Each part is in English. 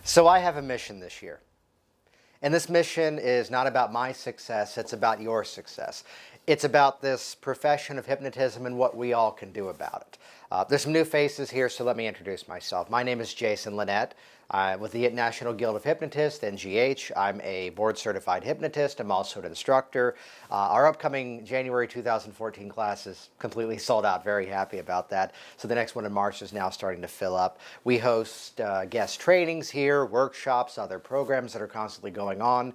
So I have a mission this year. And this mission is not about my success, it's about your success. It's about this profession of hypnotism and what we all can do about it. There's some new faces here, so let me introduce myself. My name is Jason Linett. With the National Guild of Hypnotists, NGH. I'm a board-certified hypnotist. I'm also an instructor. Our upcoming January 2014 class is completely sold out. Very happy about that. So the next one in March is now starting to fill up. We host guest trainings here, workshops, other programs that are constantly going on.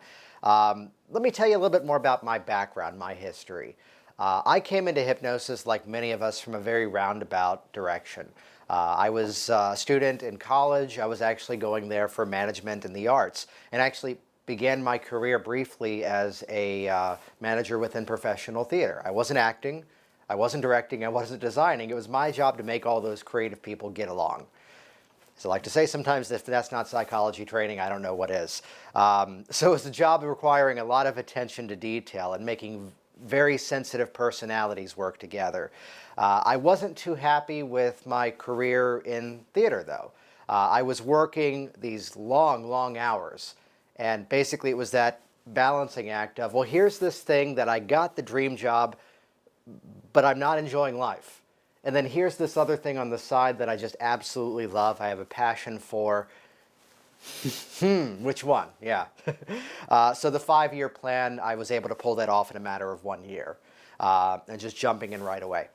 Let me tell you a little bit more about my background, my history. I came into hypnosis, like many of us, from a very roundabout direction. I was a student in college. I was actually going there for management in the arts, and actually began my career briefly as a manager within professional theater. I wasn't acting, I wasn't directing, I wasn't designing. It was my job to make all those creative people get along. So I like to say sometimes, if that's not psychology training, I don't know what is. So it's a job requiring a lot of attention to detail and making very sensitive personalities work together. I wasn't too happy with my career in theater, though. I was working these long hours, and basically it was that balancing act of, well, here's this thing that I got the dream job, but I'm not enjoying life. And then here's this other thing on the side that I just absolutely love, I have a passion for. Which one? Yeah. So the 5-year plan, I was able to pull that off in a matter of 1 year, and just jumping in right away.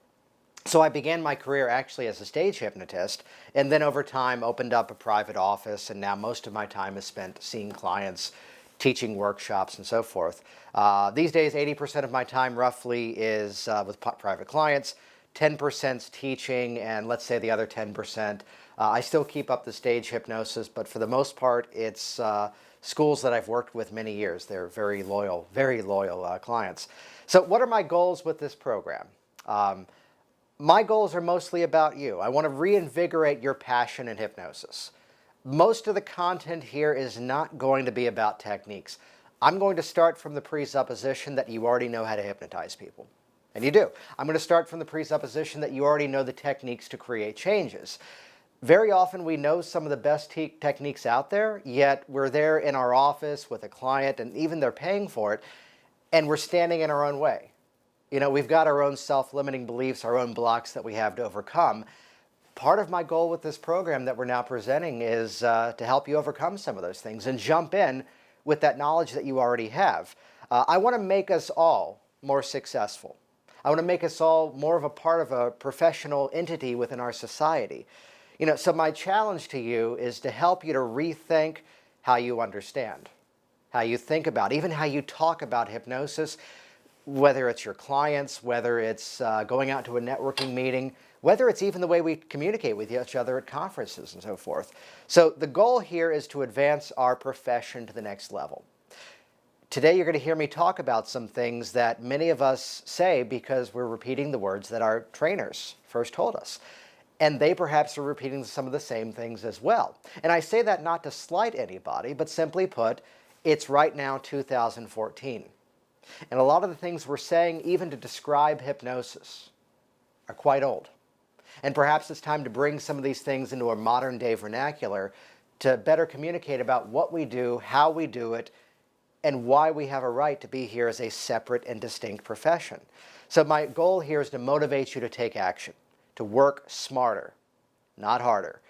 So I began my career actually as a stage hypnotist, and then over time opened up a private office, and now most of my time is spent seeing clients, teaching workshops, and so forth. These days, 80% of my time roughly is with private clients, 10% teaching, and let's say the other 10%. I still keep up the stage hypnosis, but for the most part, it's schools that I've worked with many years. They're very loyal clients. So what are my goals with this program? My goals are mostly about you. I want to reinvigorate your passion in hypnosis. Most of the content here is not going to be about techniques. I'm going to start from the presupposition that you already know how to hypnotize people. And you do. I'm going to start from the presupposition that you already know the techniques to create changes. Very often we know some of the best techniques out there, yet we're there in our office with a client, and even they're paying for it, and we're standing in our own way. You know, we've got our own self-limiting beliefs, our own blocks that we have to overcome. Part of my goal with this program that we're now presenting is to help you overcome some of those things and jump in with that knowledge that you already have. I want to make us all more successful. I want to make us all more of a part of a professional entity within our society. You know, so my challenge to you is to help you to rethink how you understand, how you think about, even how you talk about hypnosis, whether it's your clients, whether it's going out to a networking meeting, whether it's even the way we communicate with each other at conferences and so forth. So the goal here is to advance our profession to the next level. Today you're going to hear me talk about some things that many of us say because we're repeating the words that our trainers first told us. And they perhaps are repeating some of the same things as well. And I say that not to slight anybody, but simply put, it's right now 2014. And a lot of the things we're saying, even to describe hypnosis, are quite old. And perhaps it's time to bring some of these things into a modern day vernacular to better communicate about what we do, how we do it, and why we have a right to be here as a separate and distinct profession. So my goal here is to motivate you to take action, to work smarter, not harder.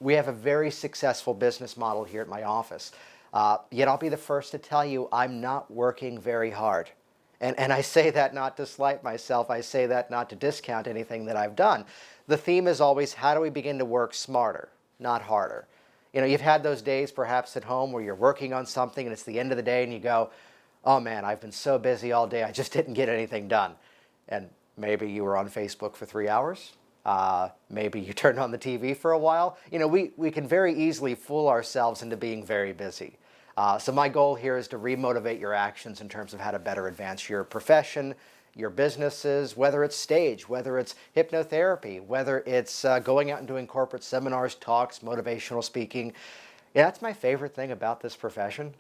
We have a very successful business model here at my office. Yet I'll be the first to tell you I'm not working very hard. And I say that not to slight myself. I say that not to discount anything that I've done. The theme is always, how do we begin to work smarter, not harder? You know, you've had those days perhaps at home where you're working on something and it's the end of the day and you go, oh man, I've been so busy all day, I just didn't get anything done. And maybe you were on Facebook for 3 hours. Maybe you turned on the TV for a while. You know, we can very easily fool ourselves into being very busy. So my goal here is to remotivate your actions in terms of how to better advance your profession, your businesses, whether it's stage, whether it's hypnotherapy, whether it's going out and doing corporate seminars, talks, motivational speaking. Yeah, that's my favorite thing about this profession.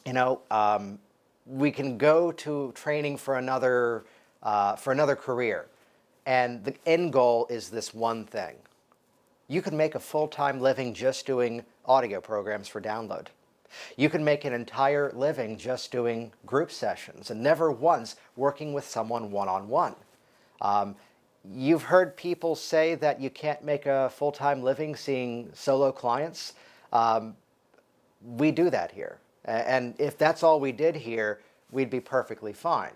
You know, we can go to training for another career, and the end goal is this one thing. You can make a full-time living just doing audio programs for download. You can make an entire living just doing group sessions and never once working with someone one-on-one. You've heard people say that you can't make a full-time living seeing solo clients. We do that here. And if that's all we did here, we'd be perfectly fine.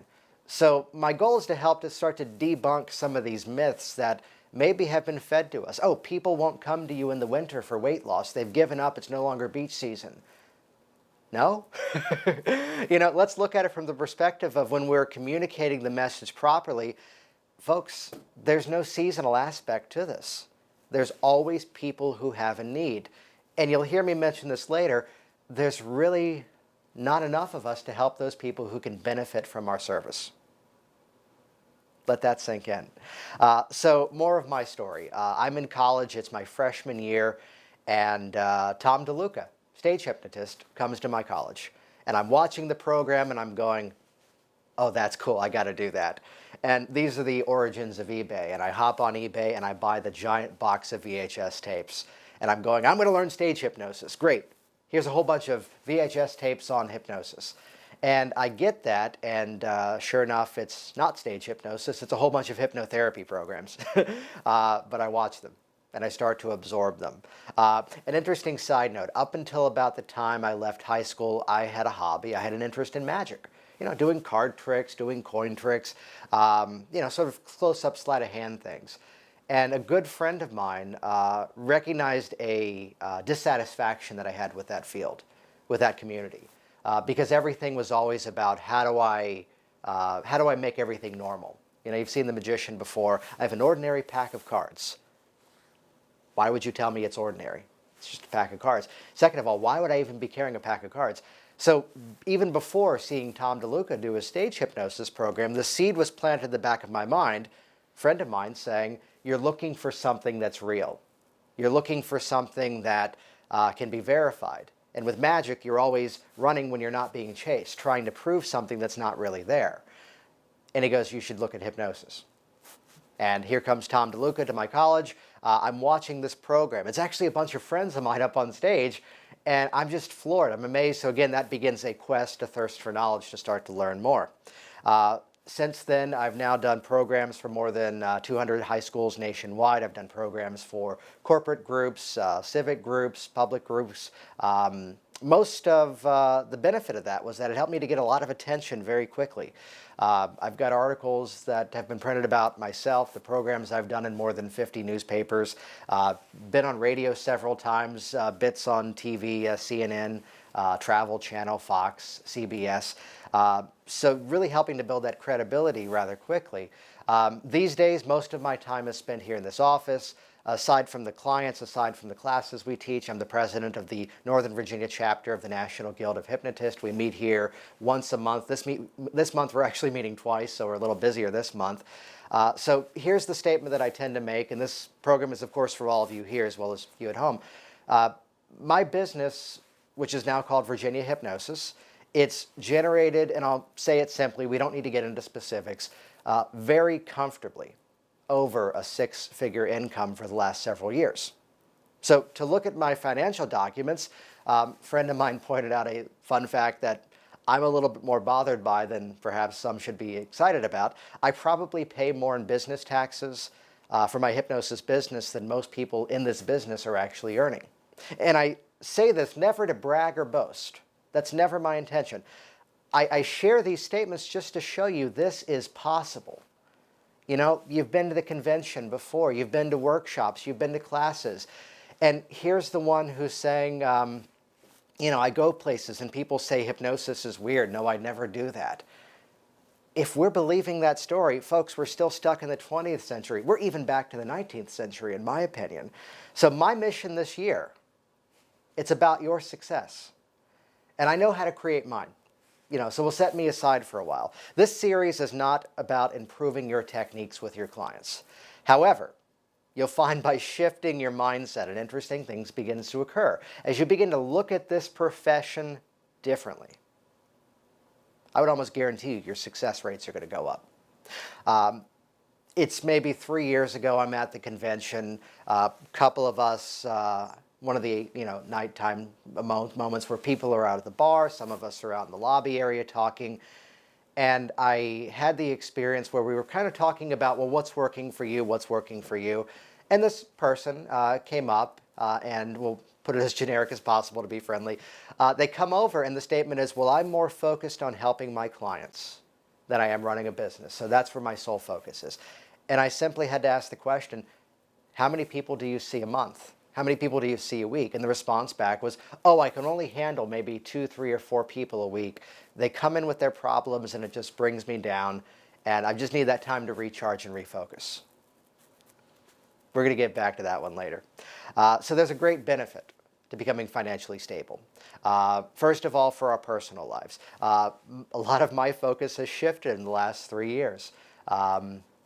So my goal is to help to start to debunk some of these myths that maybe have been fed to us. Oh, people won't come to you in the winter for weight loss. They've given up. It's no longer beach season. No? Let's look at it from the perspective of when we're communicating the message properly. Folks, there's no seasonal aspect to this. There's always people who have a need. And you'll hear me mention this later. There's really not enough of us to help those people who can benefit from our service. Let that sink in. So more of my story. I'm in college. It's my freshman year. And Tom DeLuca, stage hypnotist, comes to my college. And I'm watching the program and I'm going, oh, that's cool. I got to do that. And these are the origins of eBay. And I hop on eBay and I buy the giant box of VHS tapes. And I'm going, I'm going to learn stage hypnosis. Great. Here's a whole bunch of VHS tapes on hypnosis. And I get that, and sure enough, it's not stage hypnosis. It's a whole bunch of hypnotherapy programs. But I watch them, and I start to absorb them. An interesting side note, up until about the time I left high school, I had a hobby. I had an interest in magic. Doing card tricks, doing coin tricks, sort of close-up sleight of hand things. And a good friend of mine recognized a dissatisfaction that I had with that field, with that community. Because everything was always about how do I make everything normal? You've seen The Magician before. I have an ordinary pack of cards. Why would you tell me it's ordinary? It's just a pack of cards. Second of all, why would I even be carrying a pack of cards? So even before seeing Tom DeLuca do a stage hypnosis program, the seed was planted in the back of my mind, a friend of mine saying, you're looking for something that's real. You're looking for something that can be verified. And with magic, you're always running when you're not being chased, trying to prove something that's not really there. And he goes, you should look at hypnosis. And here comes Tom DeLuca to my college. I'm watching this program. It's actually a bunch of friends of mine up on stage, and I'm just floored. I'm amazed. So again, that begins a quest, a thirst for knowledge to start to learn more. Since then, I've now done programs for more than 200 high schools nationwide. I've done programs for corporate groups, civic groups, public groups. Most of the benefit of that was that it helped me to get a lot of attention very quickly. I've got articles that have been printed about myself, the programs I've done in more than 50 newspapers, been on radio several times, bits on TV, CNN, Travel Channel, Fox, CBS. So really helping to build that credibility rather quickly. These days, most of my time is spent here in this office. Aside from the clients, aside from the classes we teach, I'm the president of the Northern Virginia chapter of the National Guild of Hypnotists. We meet here once a month. This month we're actually meeting twice, so we're a little busier this month. So here's the statement that I tend to make, and this program is, of course, for all of you here as well as you at home. My business, which is now called Virginia Hypnosis, it's generated, and I'll say it simply, we don't need to get into specifics, very comfortably over a six-figure income for the last several years. So to look at my financial documents, a friend of mine pointed out a fun fact that I'm a little bit more bothered by than perhaps some should be excited about. I probably pay more in business taxes for my hypnosis business than most people in this business are actually earning. And I say this never to brag or boast. That's never my intention. I share these statements just to show you this is possible. You've been to the convention before, you've been to workshops, you've been to classes, and here's the one who's saying, I go places and people say hypnosis is weird. No, I'd never do that. If we're believing that story, folks, we're still stuck in the 20th century. We're even back to the 19th century, in my opinion. So my mission this year, it's about your success. And I know how to create mine. So we'll set me aside for a while. This series is not about improving your techniques with your clients. However, you'll find by shifting your mindset, and interesting things begins to occur as you begin to look at this profession differently. I would almost guarantee you your success rates are going to go up. It's maybe 3 years ago. I'm at the convention. A couple of us, one of the nighttime moments where people are out at the bar. Some of us are out in the lobby area talking. And I had the experience where we were kind of talking about, well, what's working for you? What's working for you? And this person came up, and we'll put it as generic as possible to be friendly. They come over, and the statement is, well, I'm more focused on helping my clients than I am running a business. So that's where my sole focus is. And I simply had to ask the question, how many people do you see a month? How many people do you see a week? And the response back was, oh, I can only handle maybe 2, 3, or 4 people a week. They come in with their problems and it just brings me down. And I just need that time to recharge and refocus. We're going to get back to that one later. So there's a great benefit to becoming financially stable. First of all, for our personal lives. A lot of my focus has shifted in the last 3 years.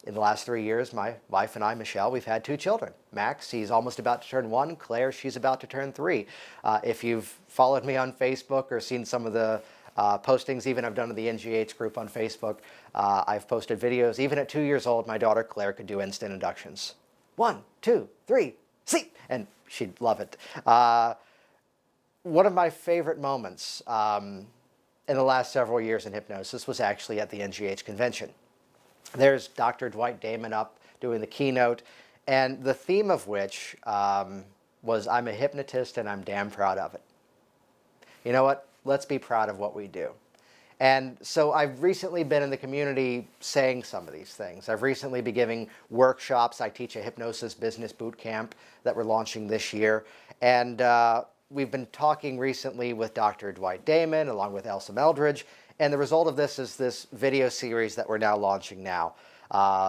In the last 3 years, my wife and I, Michelle, we've had 2 children. Max, he's almost about to turn 1. Claire, she's about to turn 3. If you've followed me on Facebook or seen some of the postings, even I've done in the NGH group on Facebook, I've posted videos. Even at 2 years old, my daughter Claire could do instant inductions. 1, 2, 3, sleep! And she'd love it. One of my favorite moments in the last several years in hypnosis was actually at the NGH convention. There's Dr. Dwight Damon up doing the keynote, and the theme of which was, I'm a hypnotist and I'm damn proud of it. You know what? Let's be proud of what we do. And so I've recently been in the community saying some of these things. I've recently been giving workshops. I teach a hypnosis business boot camp that we're launching this year. And we've been talking recently with Dr. Dwight Damon along with Elsa Meldridge. And the result of this is this video series that we're now launching now.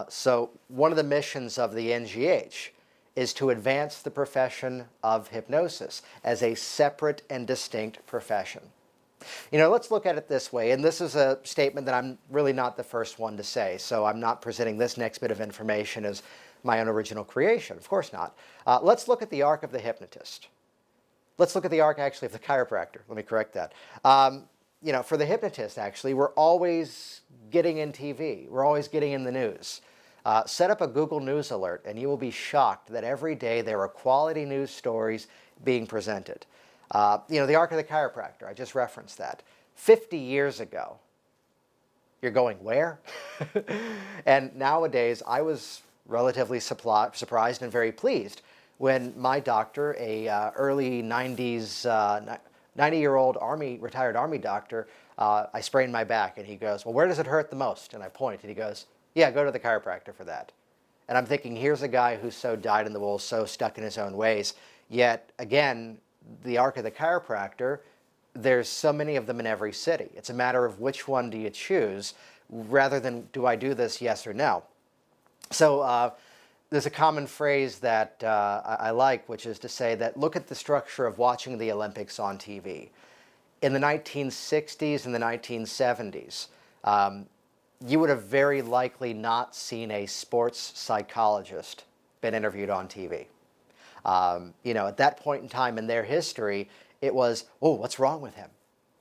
So one of the missions of the NGH is to advance the profession of hypnosis as a separate and distinct profession. You know, let's look at it this way, and this is a statement that I'm really not the first one to say, so I'm not presenting this next bit of information as my own original creation, of course not. Let's look at the arc of the hypnotist. Let's look at the arc, actually, of the chiropractor. Let me correct that. You know, for the hypnotist, actually, we're always getting in TV. We're always getting in the news. Set up a Google News alert, and you will be shocked that every day there are quality news stories being presented. You know, the arc of the chiropractor, I just referenced that. 50 years ago, you're going, where? And nowadays, I was relatively surprised and very pleased when my doctor, a early 90s, 90-year-old retired Army doctor, I sprained my back, and he goes, well, where does it hurt the most? And I point, and he goes, yeah, go to the chiropractor for that. And I'm thinking, here's a guy who's so dyed in the wool, so stuck in his own ways. Yet, again, the arc of the chiropractor, there's so many of them in every city. It's a matter of which one do you choose, rather than do I do this, yes or no. So there's a common phrase that I like, which is to say that look at the structure of watching the Olympics on TV. In the 1960s and the 1970s, you would have very likely not seen a sports psychologist been interviewed on TV. You know, at that point in time in their history, it was, oh, what's wrong with him?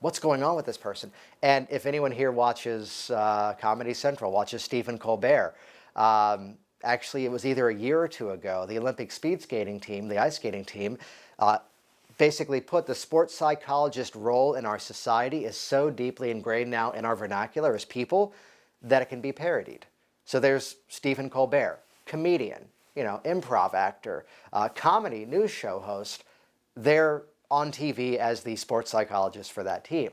What's going on with this person? And if anyone here watches Comedy Central, watches Stephen Colbert, actually it was either a year or 2 ago, the Olympic speed skating team, the ice skating team, basically put the sports psychologist role in our society is so deeply ingrained now in our vernacular as people that it can be parodied. So there's Stephen Colbert, comedian, you know, improv actor, comedy news show host. They're on TV as the sports psychologist for that team.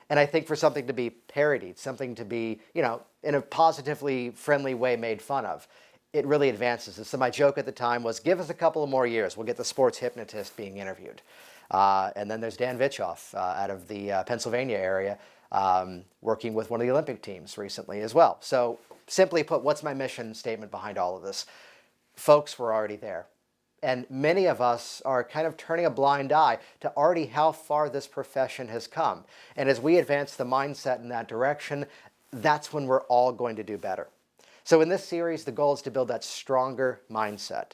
And I think for something to be parodied, something to be, you know, in a positively friendly way made fun of, it really advances it. So my joke at the time was, give us a couple of more years, we'll get the sports hypnotist being interviewed. And then there's Dan Vitchoff out of the Pennsylvania area, working with one of the Olympic teams recently as well. So simply put, what's my mission statement behind all of this? Folks were already there. And many of us are kind of turning a blind eye to already how far this profession has come. And as we advance the mindset in that direction, that's when we're all going to do better. So in this series, the goal is to build that stronger mindset,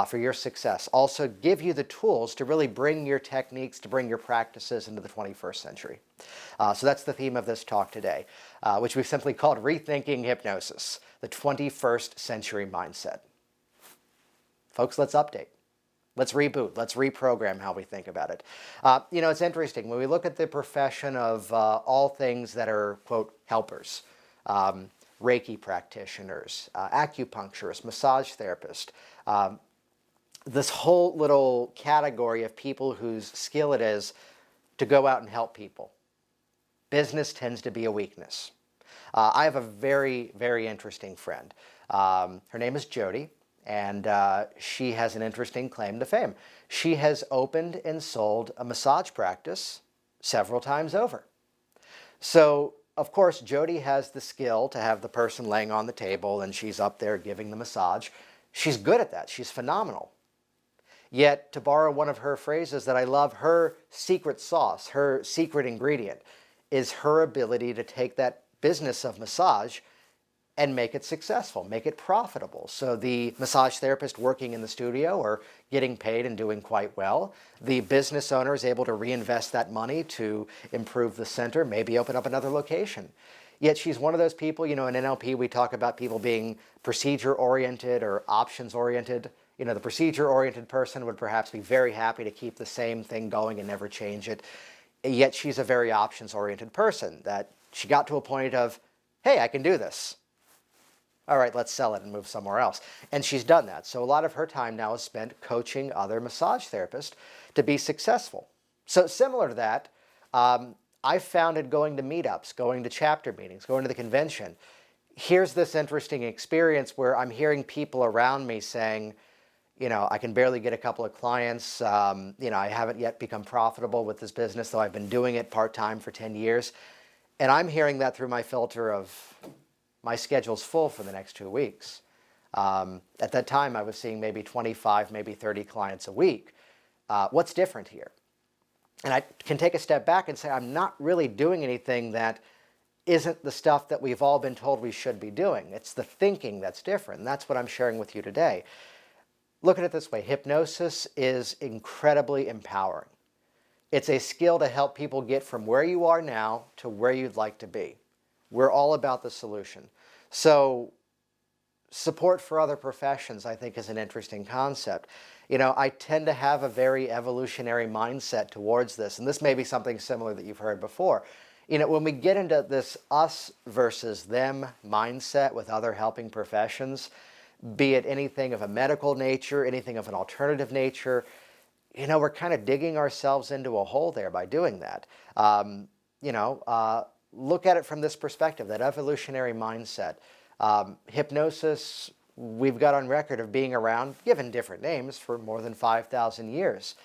for your success. Also give you the tools to really bring your techniques, to bring your practices into the 21st century. So that's the theme of this talk today, which we've simply called Rethinking Hypnosis, the 21st Century Mindset. Folks, let's update. Let's reboot. Let's reprogram how we think about it. It's interesting. When we look at the profession of all things that are, quote, helpers, Reiki practitioners, acupuncturists, massage therapists, this whole little category of people whose skill it is to go out and help people. Business tends to be a weakness. I have a very, very interesting friend. Her name is Jody, and she has an interesting claim to fame. She has opened and sold a massage practice several times over. So, of course, Jody has the skill to have the person laying on the table and she's up there giving the massage. She's good at that. She's phenomenal. Yet, to borrow one of her phrases that I love, her secret sauce, her secret ingredient, is her ability to take that business of massage and make it successful, make it profitable. So the massage therapist working in the studio are getting paid and doing quite well. The business owner is able to reinvest that money to improve the center, maybe open up another location. Yet she's one of those people, in NLP we talk about people being procedure-oriented or options-oriented. The procedure-oriented person would perhaps be very happy to keep the same thing going and never change it. Yet she's a very options-oriented person, that she got to a point of, hey, I can do this. All right, let's sell it and move somewhere else. And she's done that. So a lot of her time now is spent coaching other massage therapists to be successful. So similar to that, I found it going to meetups, going to chapter meetings, going to the convention. Here's this interesting experience where I'm hearing people around me saying, I can barely get a couple of clients. I haven't yet become profitable with this business, though I've been doing it part-time for 10 years. And I'm hearing that through my filter of my schedule's full for the next 2 weeks. At that time, I was seeing maybe 25, maybe 30 clients a week. What's different here? And I can take a step back and say, I'm not really doing anything that isn't the stuff that we've all been told we should be doing. It's the thinking that's different. And that's what I'm sharing with you today. Look at it this way. Hypnosis is incredibly empowering. It's a skill to help people get from where you are now to where you'd like to be. We're all about the solution. So support for other professions, I think, is an interesting concept. I tend to have a very evolutionary mindset towards this, and this may be something similar that you've heard before. When we get into this us versus them mindset with other helping professions, be it anything of a medical nature, anything of an alternative nature, we're kind of digging ourselves into a hole there by doing that. Look at it from this perspective, that evolutionary mindset. Hypnosis, we've got on record of being around, given different names, for more than 5,000 years.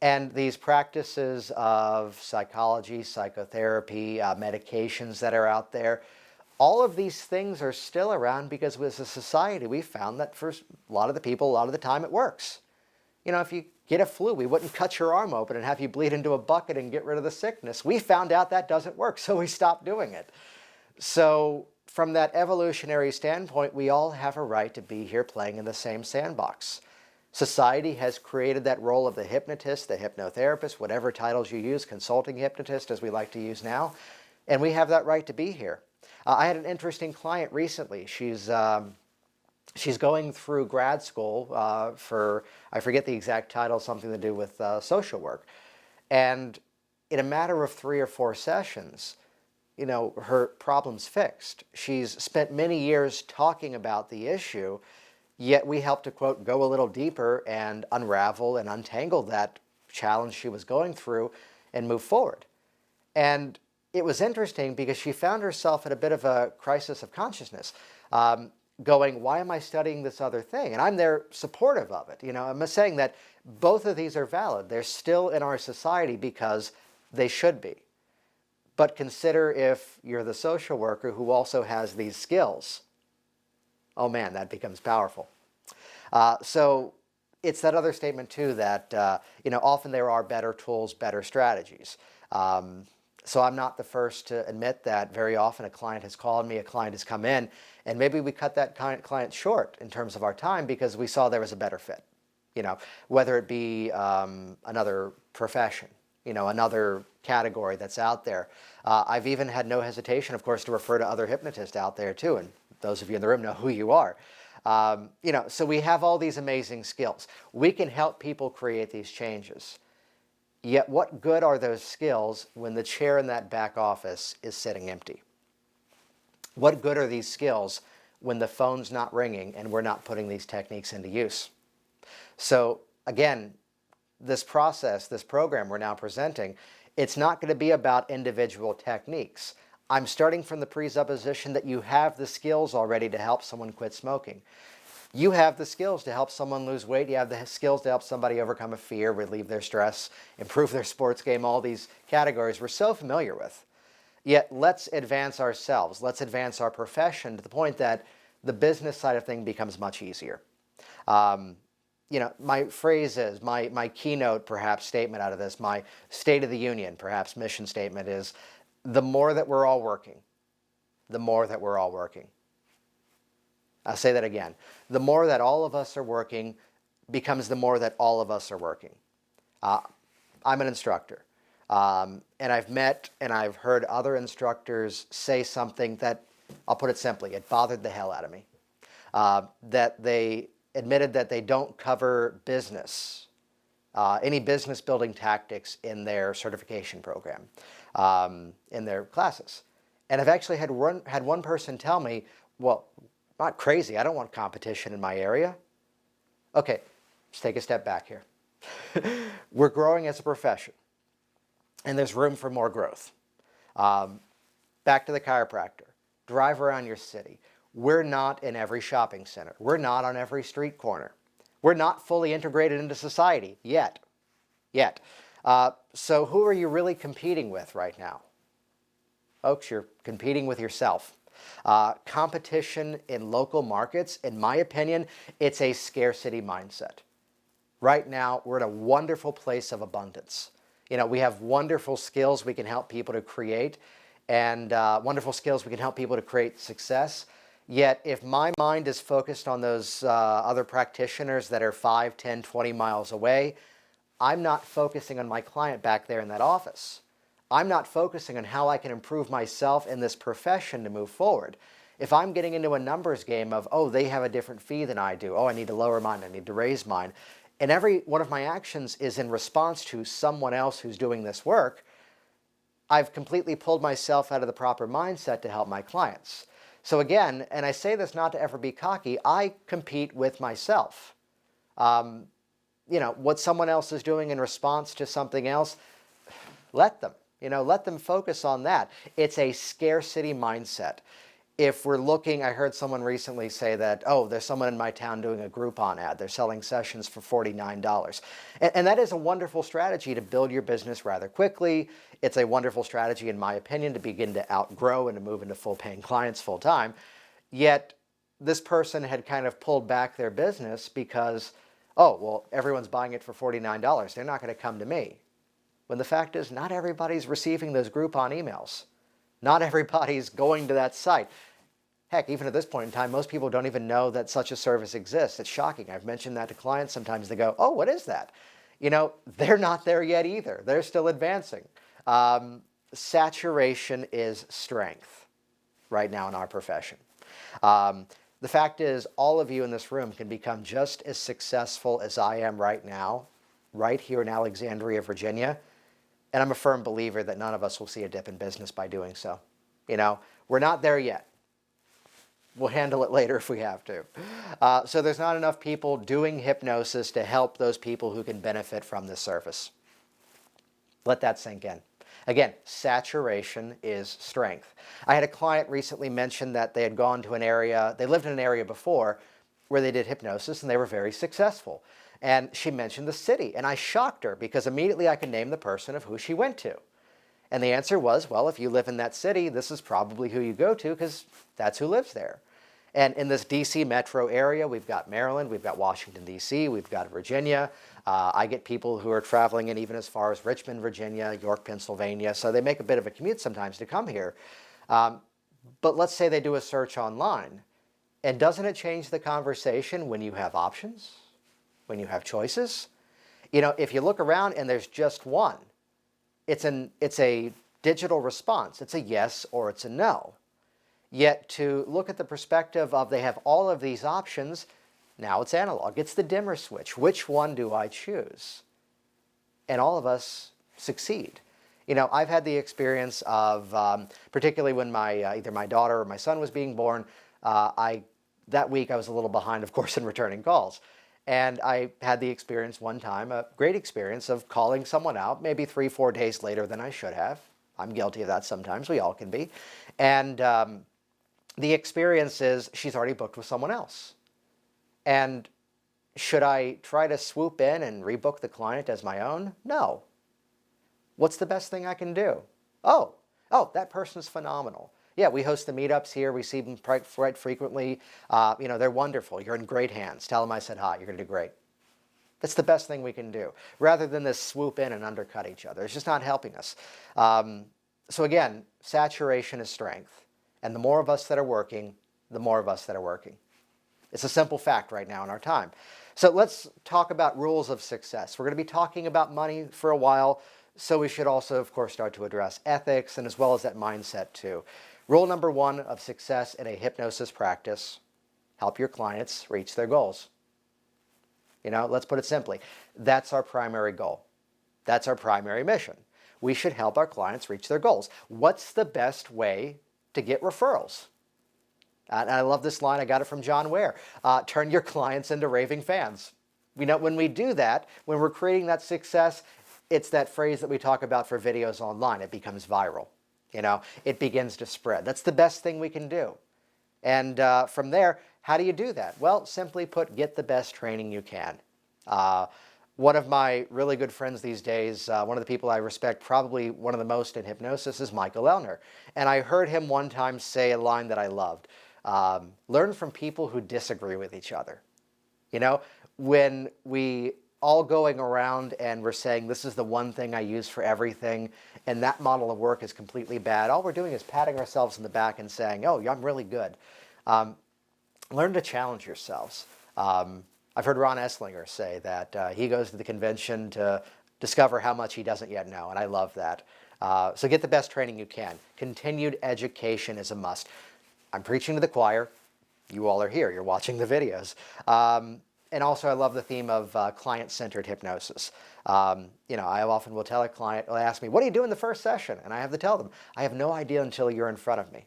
And these practices of psychology, psychotherapy, medications that are out there, all of these things are still around because as a society, we found that for a lot of the people, a lot of the time it works. If you get a flu, we wouldn't cut your arm open and have you bleed into a bucket and get rid of the sickness. We found out that doesn't work, so we stopped doing it. So from that evolutionary standpoint, we all have a right to be here playing in the same sandbox. Society has created that role of the hypnotist, the hypnotherapist, whatever titles you use, consulting hypnotist, as we like to use now, and we have that right to be here. I had an interesting client recently. She's going through grad school for, I forget the exact title, something to do with social work. And in a matter of 3 or 4 sessions, her problem's fixed. She's spent many years talking about the issue, yet we helped to, quote, go a little deeper and unravel and untangle that challenge she was going through and move forward. And it was interesting because she found herself at a bit of a crisis of consciousness, going, why am I studying this other thing? And I'm there supportive of it. I'm saying that both of these are valid. They're still in our society because they should be. But consider if you're the social worker who also has these skills. Oh man, that becomes powerful. So it's that other statement too that, often there are better tools, better strategies. So I'm not the first to admit that very often a client has called me, a client has come in, and maybe we cut that client short in terms of our time because we saw there was a better fit. whether it be another profession, another category that's out there. I've even had no hesitation, of course, to refer to other hypnotists out there too, and those of you in the room know who you are. So we have all these amazing skills. We can help people create these changes. Yet what good are those skills when the chair in that back office is sitting empty? What good are these skills when the phone's not ringing and we're not putting these techniques into use? So again, this process, this program we're now presenting, it's not going to be about individual techniques. I'm starting from the presupposition that you have the skills already to help someone quit smoking. You have the skills to help someone lose weight. You have the skills to help somebody overcome a fear, relieve their stress, improve their sports game, all these categories we're so familiar with. Yet let's advance ourselves. Let's advance our profession to the point that the business side of things becomes much easier. My phrase is, my keynote perhaps statement out of this, my State of the Union perhaps mission statement is, the more that we're all working, the more that we're all working. I'll say that again. The more that all of us are working becomes the more that all of us are working. I'm an instructor. And I've met and I've heard other instructors say something that, I'll put it simply, it bothered the hell out of me. That they admitted that they don't cover business, any business building tactics in their certification program, in their classes. And I've actually had one person tell me, well, not crazy, I don't want competition in my area. Okay, let's take a step back here. We're growing as a profession, and there's room for more growth. Back to the chiropractor. Drive around your city. We're not in every shopping center. We're not on every street corner. We're not fully integrated into society yet. So who are you really competing with right now? Folks, you're competing with yourself. Competition in local markets, in my opinion, it's a scarcity mindset. Right now, we're in a wonderful place of abundance. We have wonderful skills we can help people to create, and wonderful skills we can help people to create success. Yet, if my mind is focused on those other practitioners that are 5, 10, 20 miles away, I'm not focusing on my client back there in that office. I'm not focusing on how I can improve myself in this profession to move forward. If I'm getting into a numbers game of, oh, they have a different fee than I do, oh, I need to lower mine, I need to raise mine, and every one of my actions is in response to someone else who's doing this work, I've completely pulled myself out of the proper mindset to help my clients. So again, and I say this not to ever be cocky, I compete with myself. What someone else is doing in response to something else, let them. Let them focus on that. It's a scarcity mindset. If we're looking, I heard someone recently say that, oh, there's someone in my town doing a Groupon ad. They're selling sessions for $49. And that is a wonderful strategy to build your business rather quickly. It's a wonderful strategy, in my opinion, to begin to outgrow and to move into full-paying clients full time. Yet this person had kind of pulled back their business because, oh, well, everyone's buying it for $49. They're not going to come to me. When the fact is, not everybody's receiving those Groupon emails. Not everybody's going to that site. Heck, even at this point in time, most people don't even know that such a service exists. It's shocking. I've mentioned that to clients. Sometimes they go, oh, what is that? They're not there yet either. They're still advancing. Saturation is strength right now in our profession. The fact is, all of you in this room can become just as successful as I am right now, right here in Alexandria, Virginia. And I'm a firm believer that none of us will see a dip in business by doing so. We're not there yet. We'll handle it later if we have to. So there's not enough people doing hypnosis to help those people who can benefit from this service. Let that sink in. Again, saturation is strength. I had a client recently mention that they had gone to an area, they lived in an area before where they did hypnosis and they were very successful. And she mentioned the city, and I shocked her because immediately I could name the person of who she went to. And the answer was, well, if you live in that city, this is probably who you go to because that's who lives there. And in this DC metro area, we've got Maryland, we've got Washington, D.C., we've got Virginia. I get people who are traveling in even as far as Richmond, Virginia, York, Pennsylvania. So they make a bit of a commute sometimes to come here. But let's say they do a search online. And doesn't it change the conversation when you have options? when you have choices. You know, if you look around and there's just one, it's a digital response. It's a yes or it's a no. Yet to look at the perspective of they have all of these options, now it's analog. It's the dimmer switch. Which one do I choose? And all of us succeed. You know, I've had the experience of, particularly when either my daughter or my son was being born, that week I was a little behind, of course, in returning calls. And I had the experience one time, a great experience of calling someone out, maybe 3-4 days later than I should have. I'm guilty of that sometimes. We all can be. And the experience is she's already booked with someone else. And should I try to swoop in and rebook the client as my own? No. What's the best thing I can do? Oh, that person's phenomenal. Yeah, we host the meetups here. We see them quite frequently. You know, they're wonderful. You're in great hands. Tell them I said hi. You're going to do great. That's the best thing we can do, rather than this swoop in and undercut each other. It's just not helping us. So again, saturation is strength. And the more of us that are working, the more of us that are working. It's a simple fact right now in our time. So let's talk about rules of success. We're going to be talking about money for a while, so we should also, of course, start to address ethics and as well as that mindset too. Rule number 1 of success in a hypnosis practice: help your clients reach their goals. You know, let's put it simply. That's our primary goal. That's our primary mission. We should help our clients reach their goals. What's the best way to get referrals? And I love this line. I got it from John Ware. Turn your clients into raving fans. We know when we do that, when we're creating that success, it's that phrase that we talk about for videos online. It becomes viral. You know, it begins to spread. That's the best thing we can do. And from there, how do you do that? Well, simply put, get the best training you can. One of my really good friends these days, one of the people I respect probably one of the most in hypnosis, is Michael Elner. And I heard him one time say a line that I loved. Learn from people who disagree with each other. You know, when we all going around and we're saying this is the one thing I use for everything, and that model of work is completely bad, all we're doing is patting ourselves in the back and saying, oh, I'm really good. Learn to challenge yourselves. I've heard Ron Esslinger say that he goes to the convention to discover how much he doesn't yet know, and I love that. So get the best training you can. Continued education is a must. I'm preaching to the choir. You all are here. You're watching the videos. And also, I love the theme of client-centered hypnosis. You know, I often will tell a client, they'll ask me, what do you do in the first session? And I have to tell them, I have no idea until you're in front of me.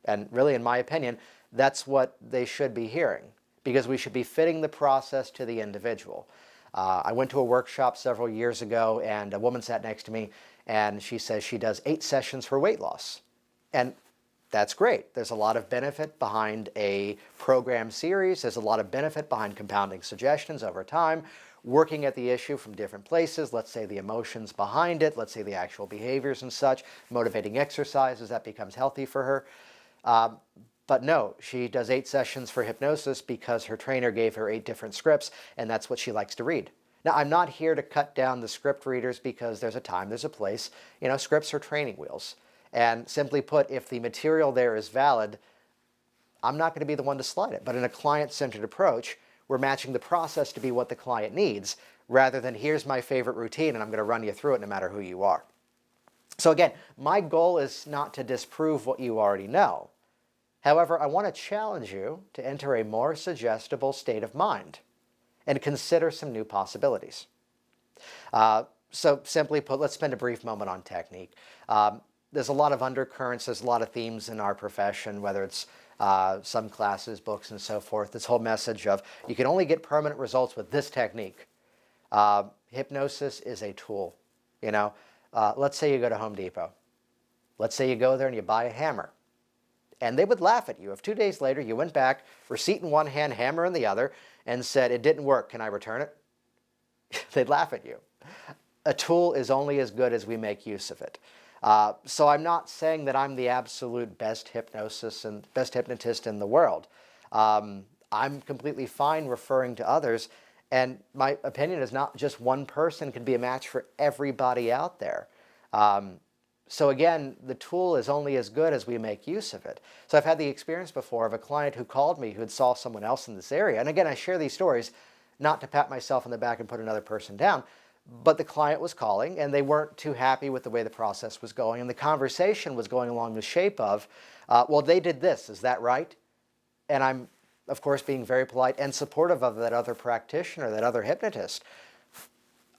And really, in my opinion, that's what they should be hearing, because we should be fitting the process to the individual. I went to a workshop several years ago, and a woman sat next to me, and she says she does 8 sessions for weight loss. And that's great. There's a lot of benefit behind a program series. There's a lot of benefit behind compounding suggestions over time, working at the issue from different places. Let's say the emotions behind it. Let's say the actual behaviors and such, motivating exercises, that becomes healthy for her. But no, she does 8 sessions for hypnosis because her trainer gave her 8 different scripts, and that's what she likes to read. Now, I'm not here to cut down the script readers because there's a time, there's a place. You know, scripts are training wheels. And simply put, if the material there is valid, I'm not going to be the one to slide it. But in a client-centered approach, we're matching the process to be what the client needs, rather than here's my favorite routine and I'm going to run you through it no matter who you are. So again, my goal is not to disprove what you already know. However, I want to challenge you to enter a more suggestible state of mind and consider some new possibilities. So simply put, let's spend a brief moment on technique. There's a lot of undercurrents, there's a lot of themes in our profession, whether it's some classes, books, and so forth. This whole message of you can only get permanent results with this technique. Hypnosis is a tool. You know, let's say you go to Home Depot. Let's say you go there and you buy a hammer. And they would laugh at you if 2 days later you went back, receipt in one hand, hammer in the other, and said, it didn't work, can I return it? They'd laugh at you. A tool is only as good as we make use of it. So I'm not saying that I'm the absolute best hypnotist in the world. I'm completely fine referring to others, and my opinion is not just one person can be a match for everybody out there. So again, the tool is only as good as we make use of it. So I've had the experience before of a client who called me who had saw someone else in this area. And again, I share these stories not to pat myself on the back and put another person down, but the client was calling and they weren't too happy with the way the process was going. And the conversation was going along the shape of, well, they did this, is that right? And I'm, of course, being very polite and supportive of that other practitioner, that other hypnotist.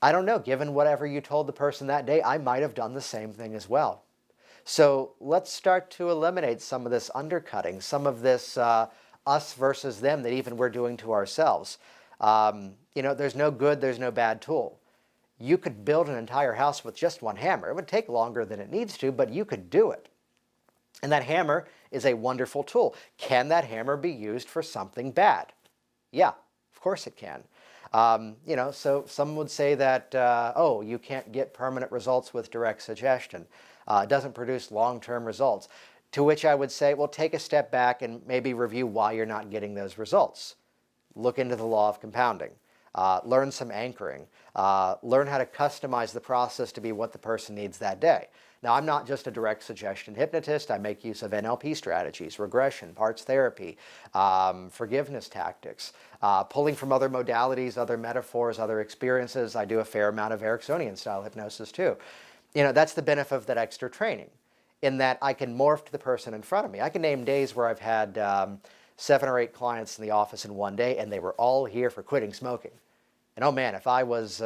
I don't know, given whatever you told the person that day, I might have done the same thing as well. So let's start to eliminate some of this undercutting, some of this us versus them that even we're doing to ourselves. There's no good, there's no bad tool. You could build an entire house with just one hammer. It would take longer than it needs to, but you could do it. And that hammer is a wonderful tool. Can that hammer be used for something bad? Yeah, of course it can. So some would say that, you can't get permanent results with direct suggestion. It doesn't produce long-term results. To which I would say, well, take a step back and maybe review why you're not getting those results. Look into the law of compounding. Learn some anchoring. Learn how to customize the process to be what the person needs that day. Now, I'm not just a direct suggestion hypnotist. I make use of NLP strategies, regression, parts therapy, forgiveness tactics, pulling from other modalities, other metaphors, other experiences. I do a fair amount of Ericksonian style hypnosis too. That's the benefit of that extra training, in that I can morph to the person in front of me. I can name days where I've had 7 or 8 clients in the office in one day, and they were all here for quitting smoking. And oh man, if I was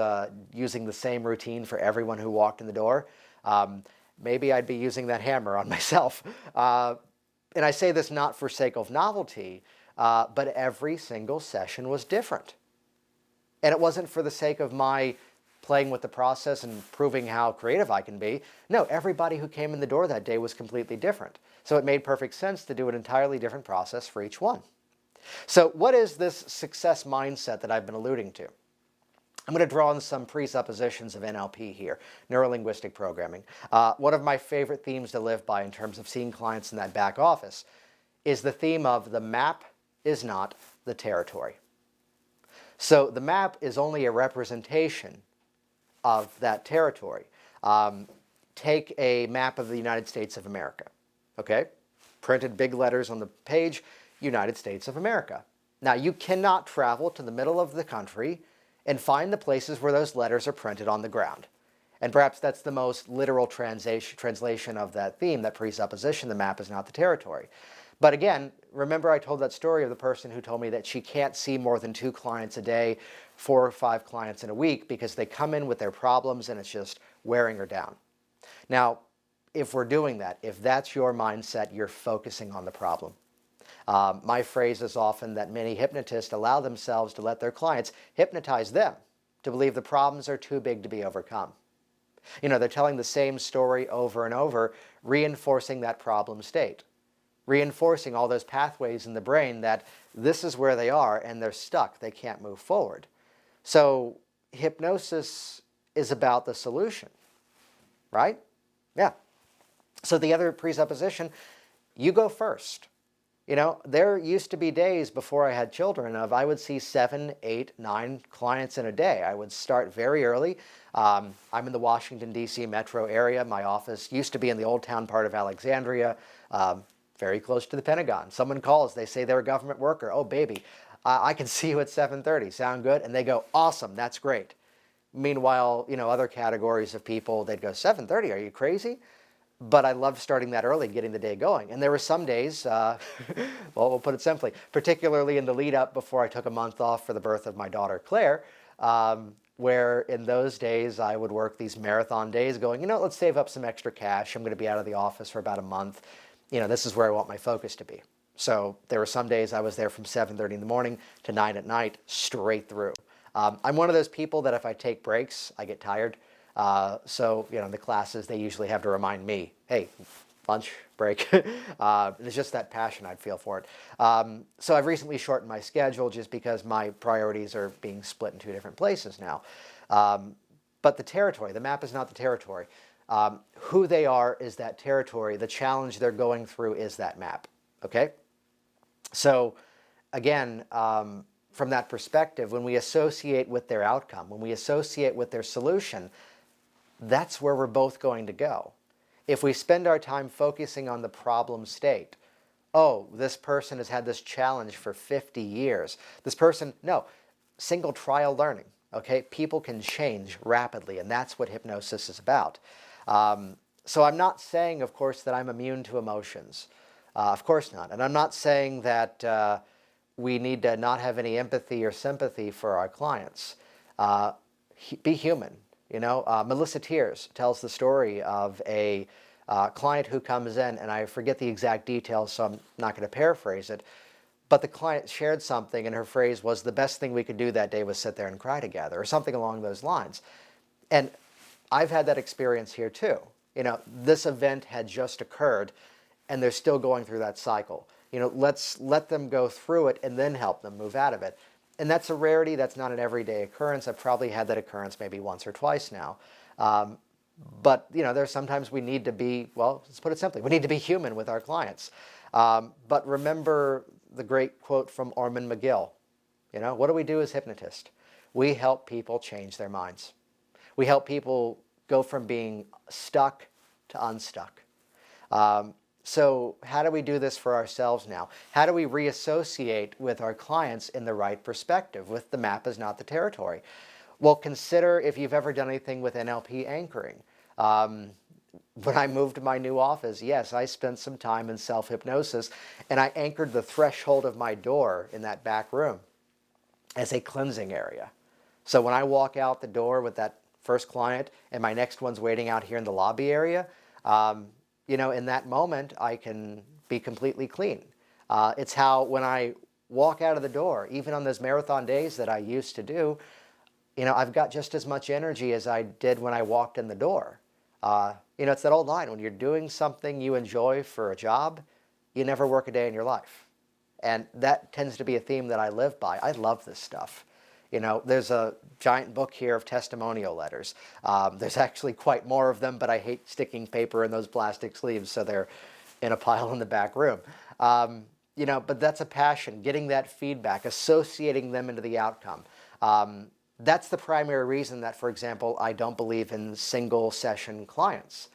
using the same routine for everyone who walked in the door, maybe I'd be using that hammer on myself. And I say this not for sake of novelty, but every single session was different. And it wasn't for the sake of my playing with the process and proving how creative I can be. No, everybody who came in the door that day was completely different. So it made perfect sense to do an entirely different process for each one. So what is this success mindset that I've been alluding to? I'm going to draw on some presuppositions of NLP here, neuro-linguistic programming. One of my favorite themes to live by in terms of seeing clients in that back office is the theme of the map is not the territory. So the map is only a representation of that territory. Take a map of the United States of America, okay? Printed big letters on the page, United States of America. Now, you cannot travel to the middle of the country and find the places where those letters are printed on the ground. And perhaps that's the most literal translation of that theme, that presupposition, the map is not the territory. But again, remember I told that story of the person who told me that she can't see more than 2 clients a day, 4 or 5 clients in a week, because they come in with their problems and it's just wearing her down. Now, if we're doing that, if that's your mindset, you're focusing on the problem. My phrase is often that many hypnotists allow themselves to let their clients hypnotize them to believe the problems are too big to be overcome. They're telling the same story over and over, reinforcing that problem state, reinforcing all those pathways in the brain that this is where they are and they're stuck, they can't move forward. So hypnosis is about the solution, right? Yeah. So the other presupposition, you go first. There used to be days before I had children of I would see 7, 8, 9 clients in a day. I would start very early. I'm in the Washington, D.C. metro area. My office used to be in the Old Town part of Alexandria, very close to the Pentagon. Someone calls, they say they're a government worker. Oh, baby, I can see you at 7:30. Sound good? And they go, awesome, that's great. Meanwhile, other categories of people, they'd go, 7:30, are you crazy? But I loved starting that early, getting the day going. And there were some days, well, we'll put it simply, particularly in the lead up before I took a month off for the birth of my daughter, Claire, where in those days I would work these marathon days going, let's save up some extra cash. I'm going to be out of the office for about a month. This is where I want my focus to be. So there were some days I was there from 7:30 in the morning to 9 at night, straight through. I'm one of those people that if I take breaks, I get tired. So, the classes, they usually have to remind me, hey, lunch, break. It's just that passion I'd feel for it. So I've recently shortened my schedule just because my priorities are being split in 2 different places now. But the territory, the map is not the territory. Who they are is that territory. The challenge they're going through is that map, okay? So, again, from that perspective, when we associate with their outcome, when we associate with their solution, that's where we're both going to go. If we spend our time focusing on the problem state, oh, this person has had this challenge for 50 years. This person, no, single trial learning. Okay, people can change rapidly, and that's what hypnosis is about. So I'm not saying, of course, that I'm immune to emotions. Of course not. And I'm not saying that we need to not have any empathy or sympathy for our clients. Be human. Melissa Tiers tells the story of a client who comes in, and I forget the exact details, so I'm not going to paraphrase it, but the client shared something, and her phrase was, "The best thing we could do that day was sit there and cry together," or something along those lines. And I've had that experience here too. This event had just occurred, and they're still going through that cycle. Let's let them go through it and then help them move out of it. And that's a rarity. That's not an everyday occurrence. I've probably had that occurrence maybe once or twice now. But there's sometimes we need to be, well, let's put it simply, we need to be human with our clients. But remember the great quote from Ormond McGill. What do we do as hypnotists? We help people change their minds. We help people go from being stuck to unstuck. So how do we do this for ourselves now? How do we reassociate with our clients in the right perspective, with the map is not the territory? Well, consider if you've ever done anything with NLP anchoring. When I moved to my new office, yes, I spent some time in self-hypnosis, and I anchored the threshold of my door in that back room as a cleansing area. So when I walk out the door with that first client and my next one's waiting out here in the lobby area, in that moment, I can be completely clean. It's how when I walk out of the door, even on those marathon days that I used to do, I've got just as much energy as I did when I walked in the door. It's that old line, when you're doing something you enjoy for a job, you never work a day in your life. And that tends to be a theme that I live by. I love this stuff. There's a giant book here of testimonial letters. There's actually quite more of them, but I hate sticking paper in those plastic sleeves, so they're in a pile in the back room. But that's a passion, getting that feedback, associating them into the outcome. That's the primary reason that, for example, I don't believe in single session clients.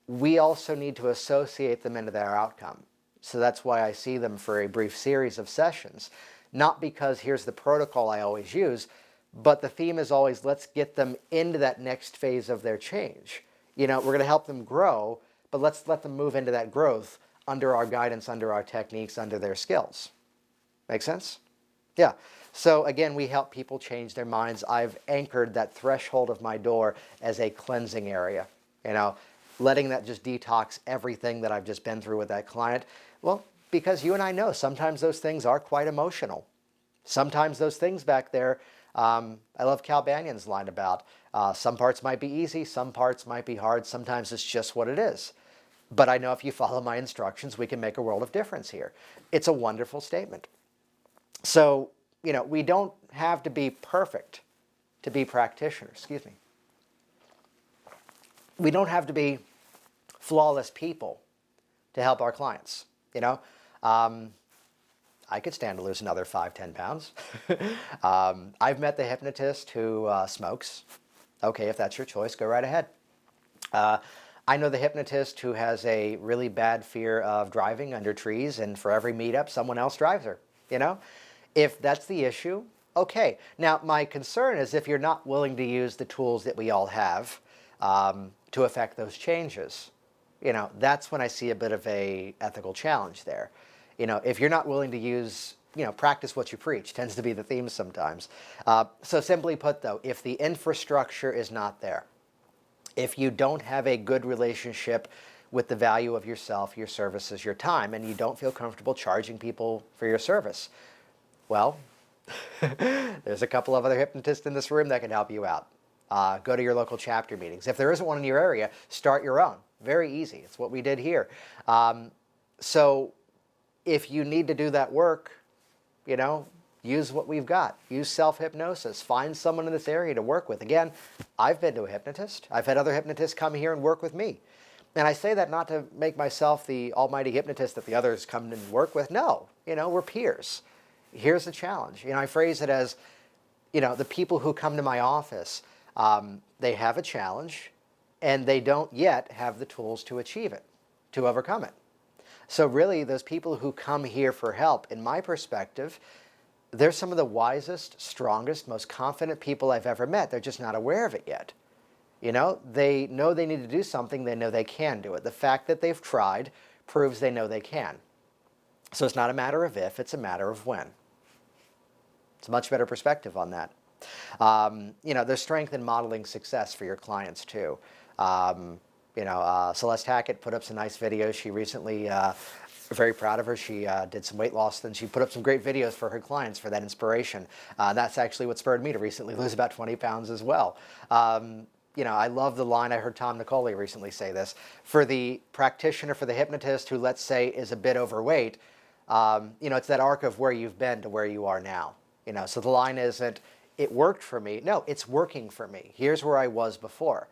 We also need to associate them into their outcome. So that's why I see them for a brief series of sessions. Not because here's the protocol I always use, but the theme is always let's get them into that next phase of their change. We're going to help them grow, but let's let them move into that growth under our guidance, under our techniques, under their skills. Make sense? Yeah. So again, we help people change their minds. I've anchored that threshold of my door as a cleansing area, letting that just detox everything that I've just been through with that client. Well, because you and I know sometimes those things are quite emotional. Sometimes those things back there, I love Cal Banyan's line about some parts might be easy, some parts might be hard, sometimes it's just what it is. But I know if you follow my instructions, we can make a world of difference here. It's a wonderful statement. So, we don't have to be perfect to be practitioners. Excuse me. We don't have to be flawless people to help our clients. I could stand to lose another 5-10 pounds. I've met the hypnotist who smokes. Okay, if that's your choice, go right ahead. I know the hypnotist who has a really bad fear of driving under trees, and for every meetup, someone else drives her. If that's the issue, okay. Now, my concern is if you're not willing to use the tools that we all have to affect those changes, that's when I see a bit of a ethical challenge there. If you're not willing to use, practice what you preach, tends to be the theme sometimes. So simply put, though, if the infrastructure is not there, if you don't have a good relationship with the value of yourself, your services, your time, and you don't feel comfortable charging people for your service, well, there's a couple of other hypnotists in this room that can help you out. Go to your local chapter meetings. If there isn't one in your area, start your own. Very easy. It's what we did here. So if you need to do that work, use what we've got. Use self-hypnosis. Find someone in this area to work with. Again, I've been to a hypnotist. I've had other hypnotists come here and work with me. And I say that not to make myself the almighty hypnotist that the others come and work with. No, we're peers. Here's the challenge. I phrase it as, the people who come to my office, they have a challenge and they don't yet have the tools to achieve it, to overcome it. So really, those people who come here for help, in my perspective, they're some of the wisest, strongest, most confident people I've ever met. They're just not aware of it yet. They know they need to do something. They know they can do it. The fact that they've tried proves they know they can. So it's not a matter of if, it's a matter of when. It's a much better perspective on that. There's strength in modeling success for your clients too. Celeste Hackett put up some nice videos. She recently, very proud of her, she did some weight loss, and she put up some great videos for her clients for that inspiration. That's actually what spurred me to recently lose about 20 pounds as well. I love the line, I heard Tom Nicoli recently say this, for the practitioner, for the hypnotist who, let's say, is a bit overweight, it's that arc of where you've been to where you are now. So the line isn't, it worked for me. No, it's working for me. Here's where I was before.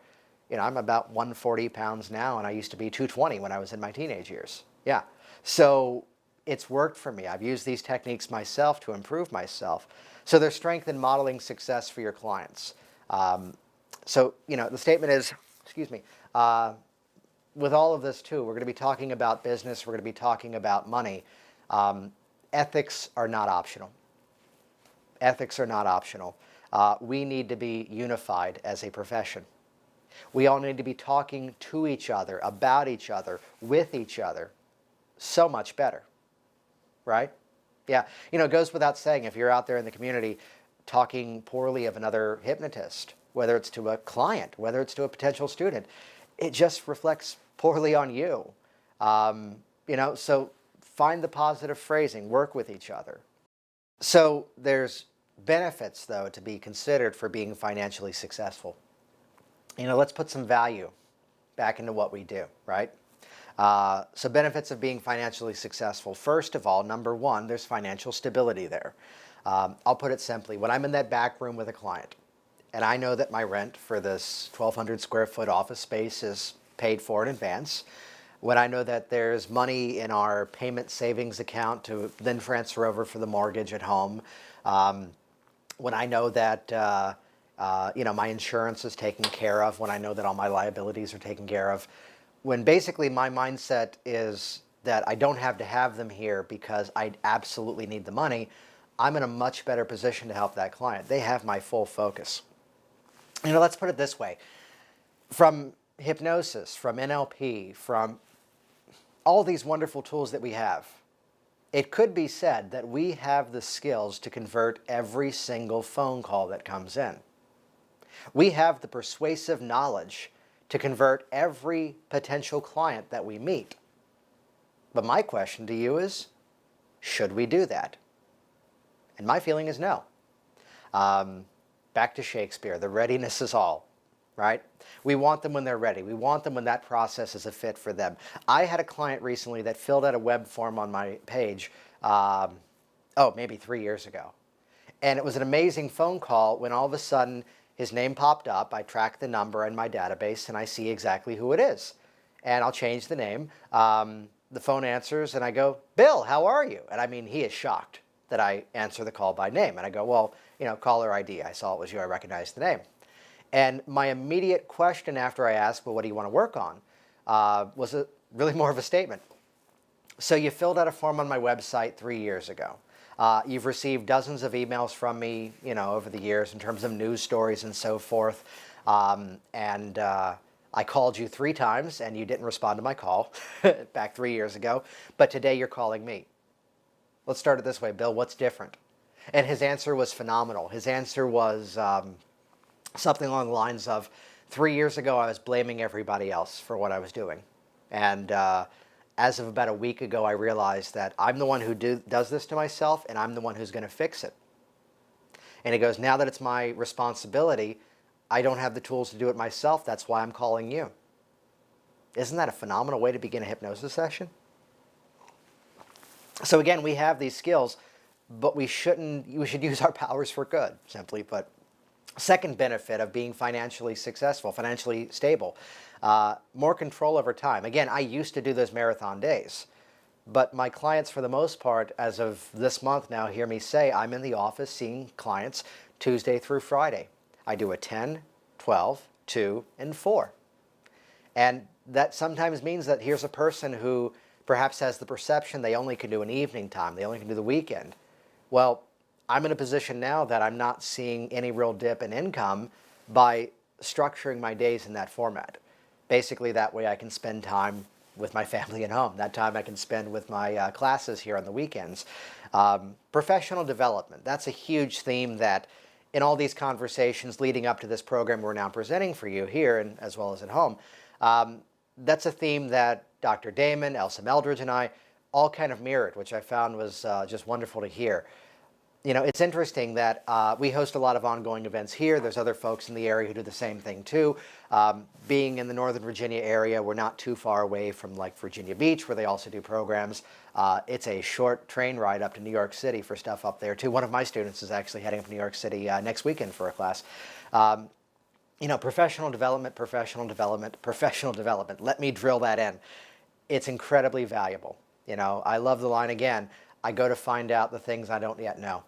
I'm about 140 pounds now, and I used to be 220 when I was in my teenage years. Yeah. So it's worked for me. I've used these techniques myself to improve myself. So there's strength in modeling success for your clients. The statement is, with all of this too, we're going to be talking about business, we're going to be talking about money. Ethics are not optional. Ethics are not optional. We need to be unified as a profession. We all need to be talking to each other, about each other, with each other, so much better, right? Yeah, it goes without saying, if you're out there in the community talking poorly of another hypnotist, whether it's to a client, whether it's to a potential student, it just reflects poorly on you. So find the positive phrasing, work with each other. So there's benefits, though, to be considered for being financially successful. Let's put some value back into what we do, right? So benefits of being financially successful. First of all, number one, there's financial stability there. I'll put it simply. When I'm in that back room with a client, and I know that my rent for this 1,200 square foot office space is paid for in advance, when I know that there's money in our payment savings account to then transfer over for the mortgage at home, when I know that my insurance is taken care of, when I know that all my liabilities are taken care of, when basically my mindset is that I don't have to have them here because I absolutely need the money, I'm in a much better position to help that client. They have my full focus. Let's put it this way. From hypnosis, from NLP, from all these wonderful tools that we have, it could be said that we have the skills to convert every single phone call that comes in. We have the persuasive knowledge to convert every potential client that we meet. But my question to you is, should we do that? And my feeling is no. Back to Shakespeare, the readiness is all, right? We want them when they're ready. We want them when that process is a fit for them. I had a client recently that filled out a web form on my page, maybe 3 years ago. And it was an amazing phone call when all of a sudden his name popped up. I tracked the number in my database and I see exactly who it is. And I'll change the name. The phone answers and I go, "Bill, how are you?" And he is shocked that I answer the call by name. And I go, "Well, caller ID. I saw it was you. I recognized the name." And my immediate question after I asked, "Well, what do you want to work on?" Was really more of a statement. "So you filled out a form on my website 3 years ago. You've received dozens of emails from me, over the years in terms of news stories and so forth. I called you 3 times and you didn't respond to my call back 3 years ago. But today you're calling me. Let's start it this way, Bill. What's different?" And his answer was phenomenal. His answer was something along the lines of, 3 years ago, I was blaming everybody else for what I was doing. And as of about a week ago, I realized that I'm the one who does this to myself, and I'm the one who's going to fix it. And he goes, now that it's my responsibility, I don't have the tools to do it myself. That's why I'm calling you. Isn't that a phenomenal way to begin a hypnosis session? So again, we have these skills, but we should use our powers for good, simply put. Second benefit of being financially successful, financially stable, more control over time. Again, I used to do those marathon days, but my clients, for the most part, as of this month now, hear me say I'm in the office seeing clients Tuesday through Friday. I do a 10, 12, 2, and 4. And that sometimes means that here's a person who perhaps has the perception they only can do an evening time, they only can do the weekend. Well, I'm in a position now that I'm not seeing any real dip in income by structuring my days in that format. Basically, that way I can spend time with my family at home. That time I can spend with my classes here on the weekends. Professional development, that's a huge theme that in all these conversations leading up to this program we're now presenting for you here and as well as at home, that's a theme that Dr. Damon, Elsa Meldridge, and I all kind of mirrored, which I found was just wonderful to hear. You know, it's interesting that we host a lot of ongoing events here. There's other folks in the area who do the same thing too. Being in the Northern Virginia area, we're not too far away from like Virginia Beach, where they also do programs. It's a short train ride up to New York City for stuff up there too. One of my students is actually heading up to New York City next weekend for a class. You know, professional development, professional development, professional development. Let me drill that in. It's incredibly valuable. You know, I love the line again, I go to find out the things I don't yet know.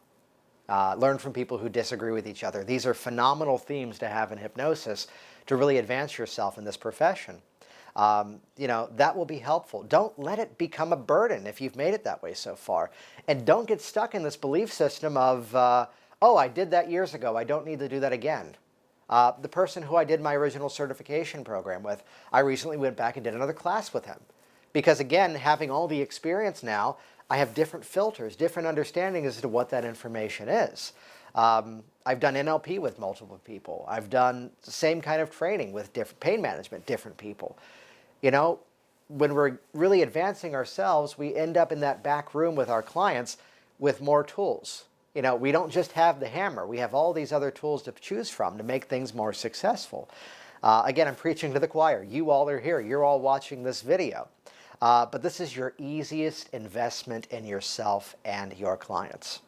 Learn from people who disagree with each other. These are phenomenal themes to have in hypnosis to really advance yourself in this profession. You know, that will be helpful. Don't let it become a burden if you've made it that way so far. And don't get stuck in this belief system of, oh, I did that years ago, I don't need to do that again. The person who I did my original certification program with, I recently went back and did another class with him. Because again, having all the experience now, I have different filters, different understanding as to what that information is. I've done NLP with multiple people. I've done the same kind of training with different pain management, different people. You know, when we're really advancing ourselves, we end up in that back room with our clients with more tools. You know, we don't just have the hammer. We have all these other tools to choose from to make things more successful. Again, I'm preaching to the choir. You all are here. You're all watching this video. But this is your easiest investment in yourself and your clients.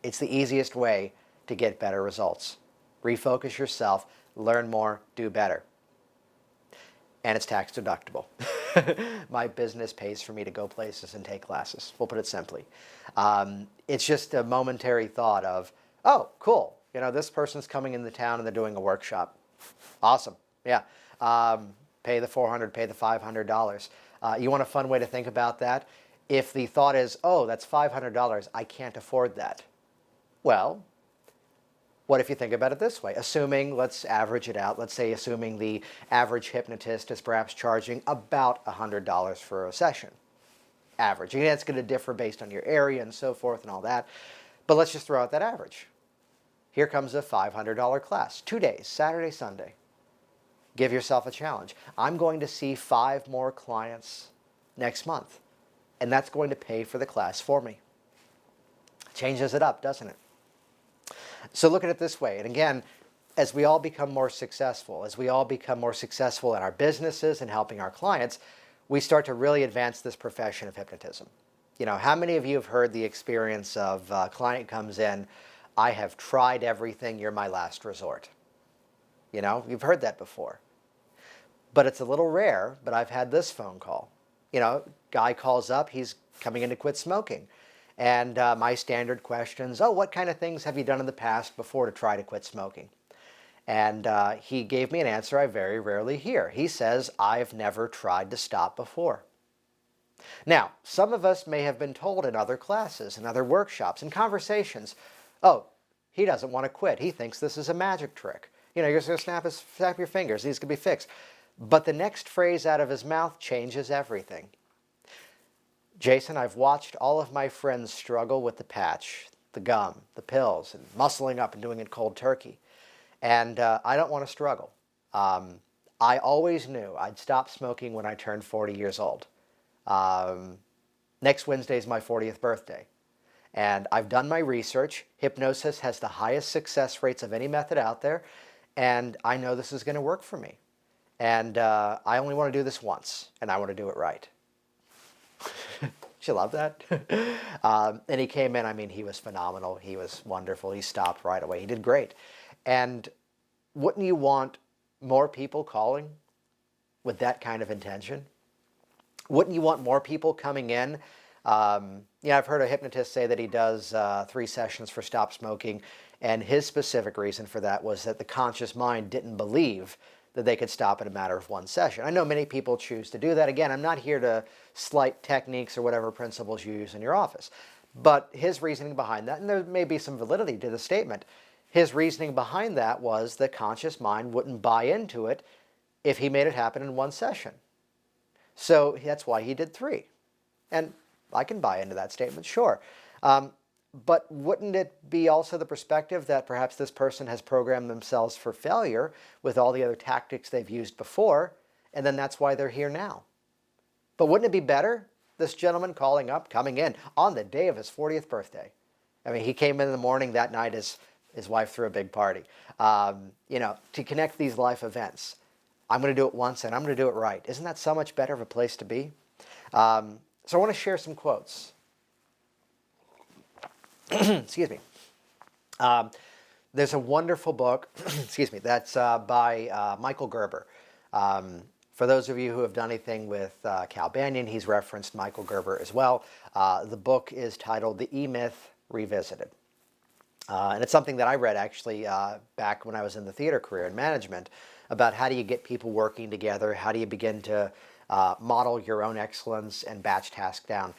It's the easiest way to get better results. Refocus yourself, learn more, do better. And it's tax deductible. My business pays for me to go places and take classes. We'll put it simply. It's just a momentary thought of, oh, cool. You know, this person's coming into town and they're doing a workshop. Awesome. Yeah. Pay the $400, pay the $500. You want a fun way to think about that? If the thought is, oh, that's $500, I can't afford that. Well, what if you think about it this way? Assuming, let's average it out, let's say assuming the average hypnotist is perhaps charging about $100 for a session. Average. Again, it's going to differ based on your area and so forth and all that. But let's just throw out that average. Here comes a $500 class, 2 days, Saturday, Sunday. Give yourself a challenge. I'm going to see 5 more clients next month, and that's going to pay for the class for me. Changes it up, doesn't it? So look at it this way. And again, as we all become more successful, as we all become more successful in our businesses and helping our clients, we start to really advance this profession of hypnotism. You know, how many of you have heard the experience of a client comes in, I have tried everything, you're my last resort. You know, you've heard that before. But it's a little rare, but I've had this phone call. You know, guy calls up, he's coming in to quit smoking. And my standard questions, oh, what kind of things have you done in the past before to try to quit smoking? And he gave me an answer I very rarely hear. He says, I've never tried to stop before. Now, some of us may have been told in other classes, in other workshops, in conversations, oh, he doesn't want to quit. He thinks this is a magic trick. You know, you're just going to snap your fingers. These can be fixed. But the next phrase out of his mouth changes everything. Jason, I've watched all of my friends struggle with the patch, the gum, the pills, and muscling up and doing it cold turkey. And I don't want to struggle. I always knew I'd stop smoking when I turned 40 years old. Next Wednesday is my 40th birthday. And I've done my research. Hypnosis has the highest success rates of any method out there. And I know this is going to work for me. And I only want to do this once, and I want to do it right. She loved that. And he came in, I mean, he was phenomenal. He was wonderful. He stopped right away. He did great. And wouldn't you want more people calling with that kind of intention? Wouldn't you want more people coming in? I've heard a hypnotist say that he does 3 sessions for stop smoking, and his specific reason for that was that the conscious mind didn't believe that they could stop in a matter of 1 session. I know many people choose to do that. Again, I'm not here to slight techniques or whatever principles you use in your office. But his reasoning behind that, and there may be some validity to the statement, his reasoning behind that was the conscious mind wouldn't buy into it if he made it happen in one session. So that's why he did 3. And I can buy into that statement, sure. But wouldn't it be also the perspective that perhaps this person has programmed themselves for failure with all the other tactics they've used before, and then that's why they're here now? But wouldn't it be better, this gentleman coming in on the day of his 40th birthday? I mean, he came in the morning that night, his wife threw a big party, to connect these life events. I'm going to do it once and I'm going to do it right. Isn't that so much better of a place to be? So I want to share some quotes. Excuse me. There's a wonderful book, excuse me, that's by Michael Gerber. For those of you who have done anything with Cal Banyan, he's referenced Michael Gerber as well. The book is titled The E-Myth Revisited. And it's something that I read actually back when I was in the theater career in management, about how do you get people working together, how do you begin to model your own excellence and batch task down.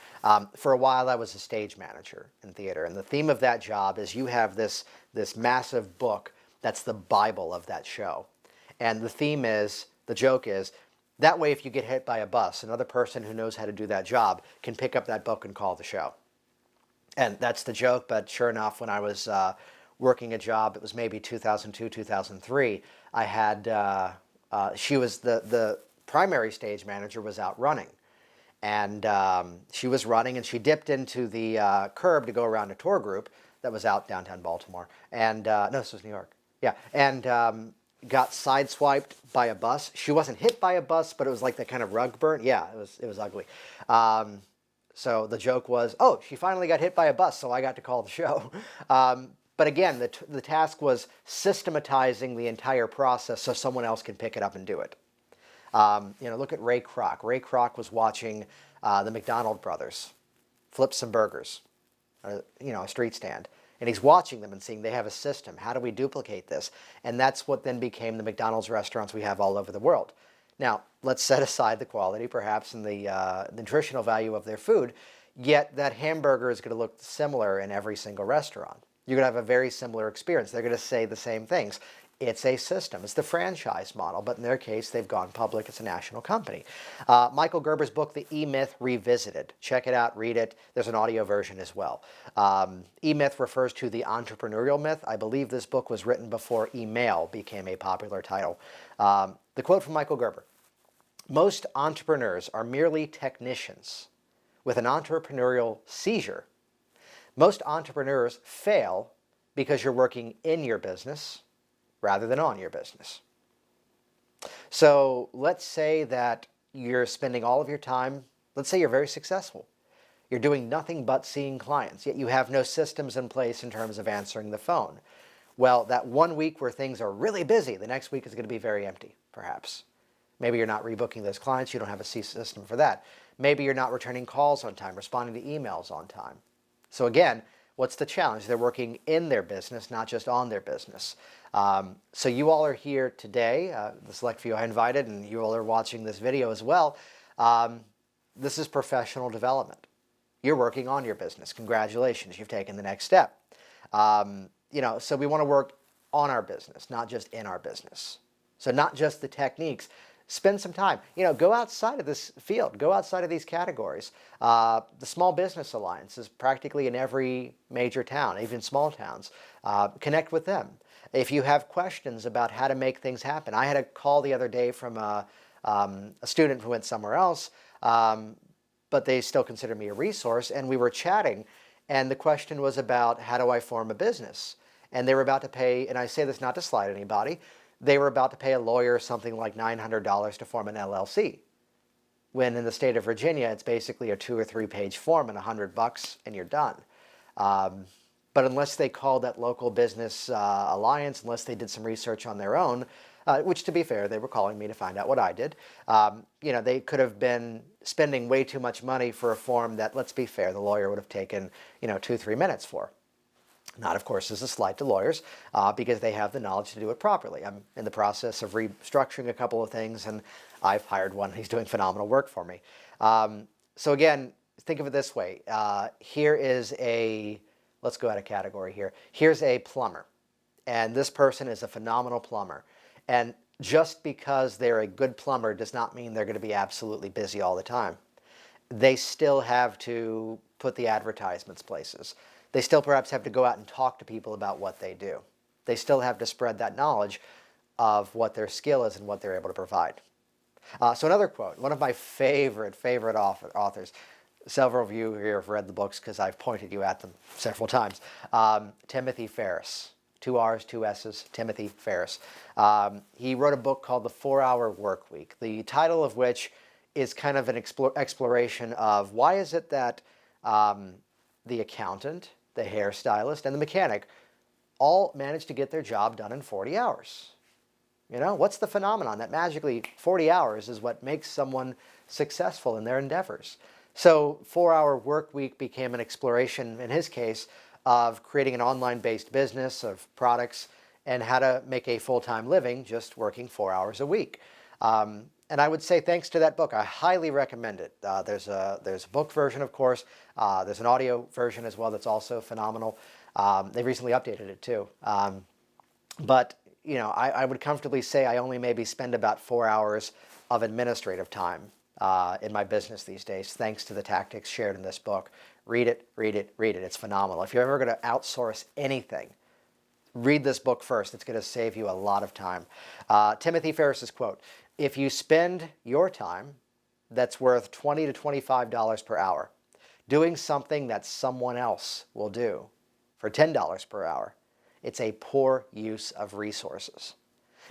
For a while I was a stage manager in theater, and the theme of that job is you have this massive book that's the Bible of that show. And the theme is, the joke is, that way if you get hit by a bus, another person who knows how to do that job can pick up that book and call the show. And that's the joke, but sure enough, when I was working a job, it was maybe 2002, 2003, I had, she was the primary stage manager was out running. And she was running, and she dipped into the curb to go around a tour group that was out downtown Baltimore. And, no, this was New York. Yeah, and got sideswiped by a bus. She wasn't hit by a bus, but it was like that kind of rug burn. Yeah, it was ugly. So the joke was, oh, she finally got hit by a bus, so I got to call the show. But again, the task was systematizing the entire process so someone else can pick it up and do it. Look at Ray Kroc. Ray Kroc was watching the McDonald brothers flip some burgers, a street stand. And he's watching them and seeing they have a system. How do we duplicate this? And that's what then became the McDonald's restaurants we have all over the world. Now, let's set aside the quality, perhaps, and the nutritional value of their food, yet that hamburger is going to look similar in every single restaurant. You're going to have a very similar experience. They're going to say the same things. It's a system. It's the franchise model, but in their case, they've gone public. It's a national company. Michael Gerber's book, The E-Myth Revisited. Check it out, read it. There's an audio version as well. E-Myth refers to the entrepreneurial myth. I believe this book was written before email became a popular title. The quote from Michael Gerber: "Most entrepreneurs are merely technicians with an entrepreneurial seizure. Most entrepreneurs fail because you're working in your business rather than on your business." So let's say that you're spending all of your time, let's say you're very successful. You're doing nothing but seeing clients, yet you have no systems in place in terms of answering the phone. Well, that one week where things are really busy, the next week is going to be very empty, perhaps. Maybe you're not rebooking those clients, you don't have a system for that. Maybe you're not returning calls on time, responding to emails on time. So again, what's the challenge? They're working in their business, not just on their business. So you all are here today, the select few I invited, and you all are watching this video as well. This is professional development. You're working on your business. Congratulations, you've taken the next step. So we want to work on our business, not just in our business. So not just the techniques. Spend some time. Go outside of this field. Go outside of these categories. The Small Business Alliance is practically in every major town, even small towns. Connect with them. If you have questions about how to make things happen. I had a call the other day from a student who went somewhere else, but they still consider me a resource, and we were chatting, and the question was about how do I form a business? And they were about to pay, and I say this not to slight anybody, they were about to pay a lawyer something like $900 to form an LLC. When in the state of Virginia, it's basically a 2 or 3 page form and $100 and you're done. But unless they called that local business alliance, unless they did some research on their own, which to be fair, they were calling me to find out what I did, they could have been spending way too much money for a form that, let's be fair, the lawyer would have taken 2-3 minutes for. Not, of course, as a slight to lawyers, because they have the knowledge to do it properly. I'm in the process of restructuring a couple of things, and I've hired one. He's doing phenomenal work for me. So again, think of it this way. Here is a, let's go out of category here. Here's a plumber, and this person is a phenomenal plumber. And just because they're a good plumber does not mean they're going to be absolutely busy all the time. They still have to put the advertisements places. They still perhaps have to go out and talk to people about what they do. They still have to spread that knowledge of what their skill is and what they're able to provide. So another quote, one of my favorite authors, several of you here have read the books because I've pointed you at them several times, Timothy Ferriss. 2 R's, 2 S's, Timothy Ferriss. He wrote a book called The 4-Hour Workweek, the title of which is kind of an exploration of why is it that the accountant, the hairstylist, and the mechanic all manage to get their job done in 40 hours. You know, what's the phenomenon that magically 40 hours is what makes someone successful in their endeavors? So 4-Hour Workweek became an exploration, in his case, of creating an online-based business of products and how to make a full-time living just working 4 hours a week. And I would say thanks to that book, I highly recommend it. There's a book version, of course. There's an audio version as well that's also phenomenal. They recently updated it too. But you know, I would comfortably say I only maybe spend about 4 hours of administrative time in my business these days, thanks to the tactics shared in this book. Read it, read it, read it. It's phenomenal. If you're ever going to outsource anything, read this book first. It's going to save you a lot of time. Timothy Ferriss's quote, "If you spend your time that's worth $20 to $25 per hour doing something that someone else will do for $10 per hour, it's a poor use of resources."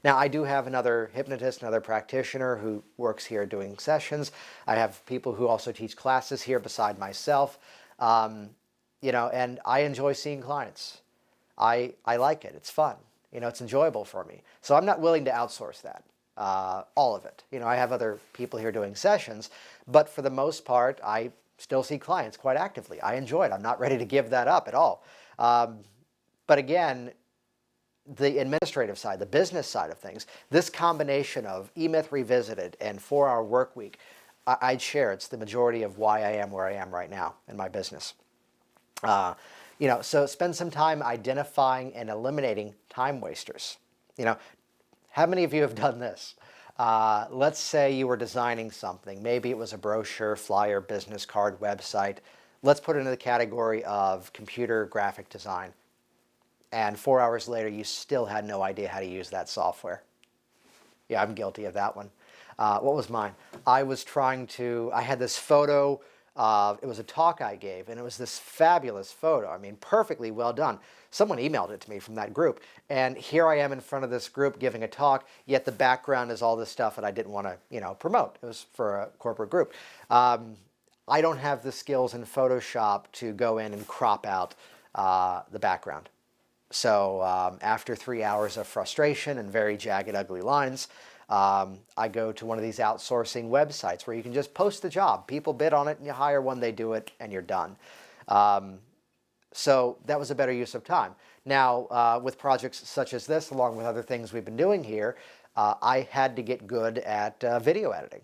Now, I do have another hypnotist, another practitioner who works here doing sessions. I have people who also teach classes here beside myself. You know, and I enjoy seeing clients. I like it. It's fun. You know, it's enjoyable for me. So I'm not willing to outsource that, all of it. You know, I have other people here doing sessions, but for the most part, I still see clients quite actively. I enjoy it. I'm not ready to give that up at all. But again, the administrative side, the business side of things, this combination of E-Myth Revisited and 4-Hour Workweek, I'd share it's the majority of why I am where I am right now in my business. You know, so spend some time identifying and eliminating time wasters. You know, how many of you have done this? Let's say you were designing something. Maybe it was a brochure, flyer, business card, website. Let's put it into the category of computer graphic design. And 4 hours later, you still had no idea how to use that software. Yeah, I'm guilty of that one. What was mine? I had this photo, it was a talk I gave, and it was this fabulous photo. I mean, perfectly well done. Someone emailed it to me from that group, and here I am in front of this group giving a talk, yet the background is all this stuff that I didn't want to, you know, promote. It was for a corporate group. I don't have the skills in Photoshop to go in and crop out the background. So after 3 hours of frustration and very jagged, ugly lines, I go to one of these outsourcing websites where you can just post the job. People bid on it and you hire one, they do it, and you're done. So that was a better use of time. Now, with projects such as this, along with other things we've been doing here, I had to get good at video editing.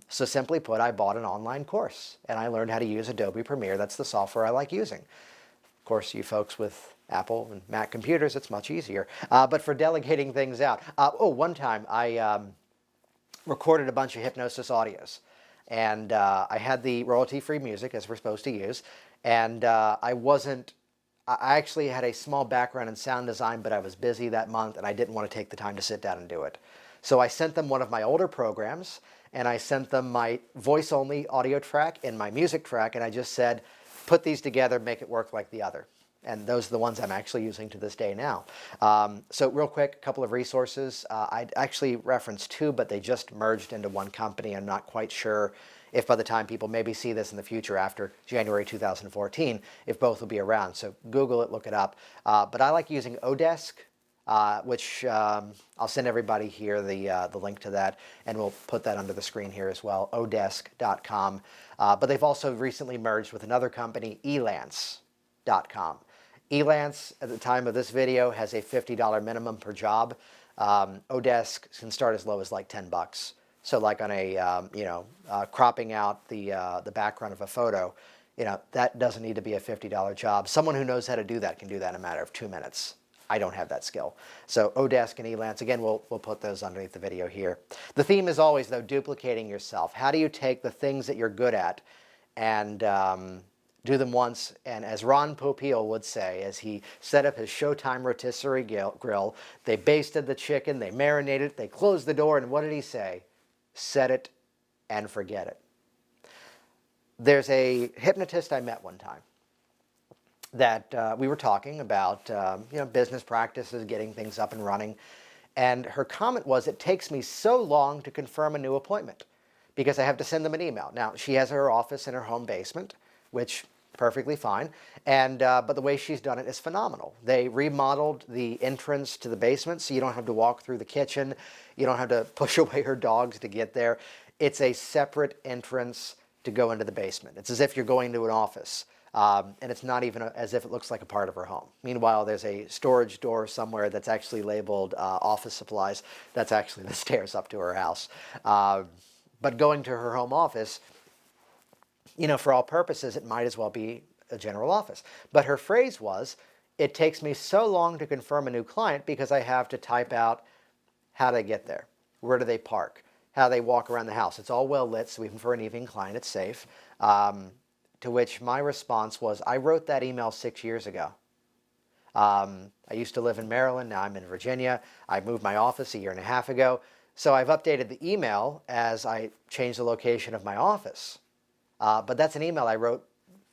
So simply put, I bought an online course and I learned how to use Adobe Premiere. That's the software I like using. Of course, you folks with Apple and Mac computers, it's much easier. But for delegating things out. One time I recorded a bunch of hypnosis audios. And I had the royalty-free music, as we're supposed to use. And I actually had a small background in sound design, but I was busy that month and I didn't want to take the time to sit down and do it. So I sent them one of my older programs, and I sent them my voice-only audio track and my music track, and I just said, put these together, make it work like the other. And those are the ones I'm actually using to this day now. So real quick, a couple of resources. I'd actually referenced two, but they just merged into one company. I'm not quite sure if by the time people maybe see this in the future after January 2014, if both will be around. So Google it, look it up. But I like using Odesk, which I'll send everybody here the link to that, and we'll put that under the screen here as well, odesk.com. But they've also recently merged with another company, Elance.com. Elance, at the time of this video, has a $50 minimum per job. Odesk can start as low as like $10. So like on a, cropping out the background of a photo, that doesn't need to be a $50 job. Someone who knows how to do that can do that in a matter of 2 minutes. I don't have that skill. So Odesk and Elance, again, we'll put those underneath the video here. The theme is always, though, duplicating yourself. How do you take the things that you're good at and do them once? And as Ron Popeil would say, as he set up his Showtime rotisserie grill, they basted the chicken, they marinated it, they closed the door, and what did he say? Set it and forget it. There's a hypnotist I met one time that we were talking about business practices, getting things up and running. And her comment was, it takes me so long to confirm a new appointment because I have to send them an email. Now, she has her office in her home basement, which perfectly fine. And but the way she's done it is phenomenal. They remodeled the entrance to the basement so you don't have to walk through the kitchen. You don't have to push away her dogs to get there. It's a separate entrance to go into the basement. It's as if you're going to an office. And it's not even as if it looks like a part of her home. Meanwhile, there's a storage door somewhere that's actually labeled office supplies. That's actually the stairs up to her house. But going to her home office, for all purposes, it might as well be a general office. But her phrase was, it takes me so long to confirm a new client because I have to type out how they get there, where do they park, how they walk around the house. It's all well lit, so even for an evening client, it's safe. To which my response was, I wrote that email 6 years ago. I used to live in Maryland, now I'm in Virginia. I moved my office a year and a half ago. So I've updated the email as I changed the location of my office. But that's an email I wrote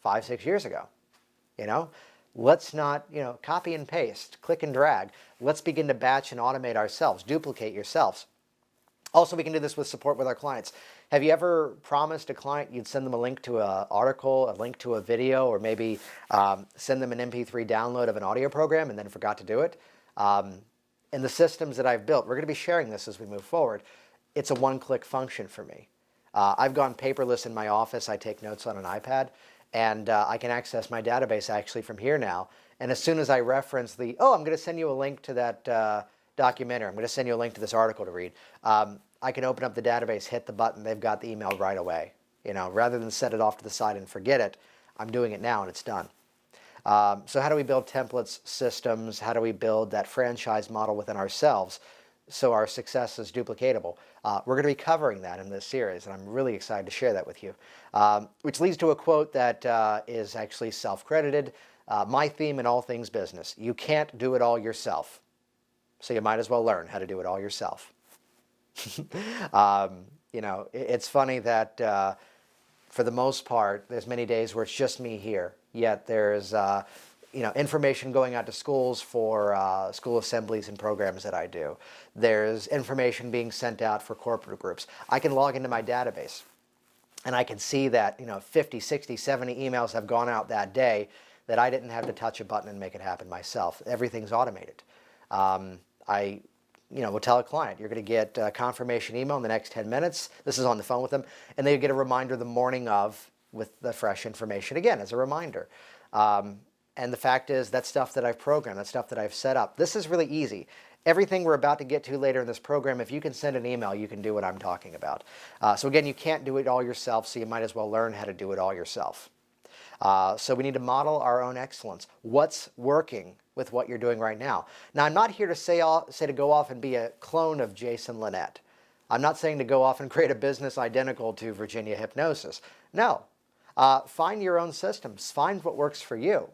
5, 6 years ago. Let's not, copy and paste, click and drag. Let's begin to batch and automate ourselves, duplicate yourselves. Also, we can do this with support with our clients. Have you ever promised a client you'd send them a link to an article, a link to a video, or maybe send them an MP3 download of an audio program and then forgot to do it? In the systems that I've built, we're going to be sharing this as we move forward. It's a one-click function for me. I've gone paperless in my office. I take notes on an iPad, and I can access my database actually from here now. And as soon as I reference I'm going to send you a link to that documentary. I'm going to send you a link to this article to read. I can open up the database, hit the button, they've got the email right away. Rather than set it off to the side and forget it, I'm doing it now and it's done. So how do we build templates, systems? How do we build that franchise model within ourselves so our success is duplicatable? We're going to be covering that in this series, and I'm really excited to share that with you. Which leads to a quote that is actually self-credited. My theme in all things business: you can't do it all yourself, so you might as well learn how to do it all yourself. It's funny that for the most part, there's many days where it's just me here, yet there's information going out to schools for school assemblies and programs that I do. There's information being sent out for corporate groups. I can log into my database and I can see that 50, 60, 70 emails have gone out that day that I didn't have to touch a button and make it happen myself. Everything's automated. We'll tell a client, you're going to get a confirmation email in the next 10 minutes. This is on the phone with them. And they get a reminder the morning of with the fresh information, again, as a reminder. And the fact is, that stuff that I've programmed, that stuff that I've set up, this is really easy. Everything we're about to get to later in this program, if you can send an email, you can do what I'm talking about. So again, you can't do it all yourself, so you might as well learn how to do it all yourself. So we need to model our own excellence. What's working with what you're doing right now? Now, I'm not here to say to go off and be a clone of Jason Linett. I'm not saying to go off and create a business identical to Virginia Hypnosis. No. Find your own systems. Find what works for you.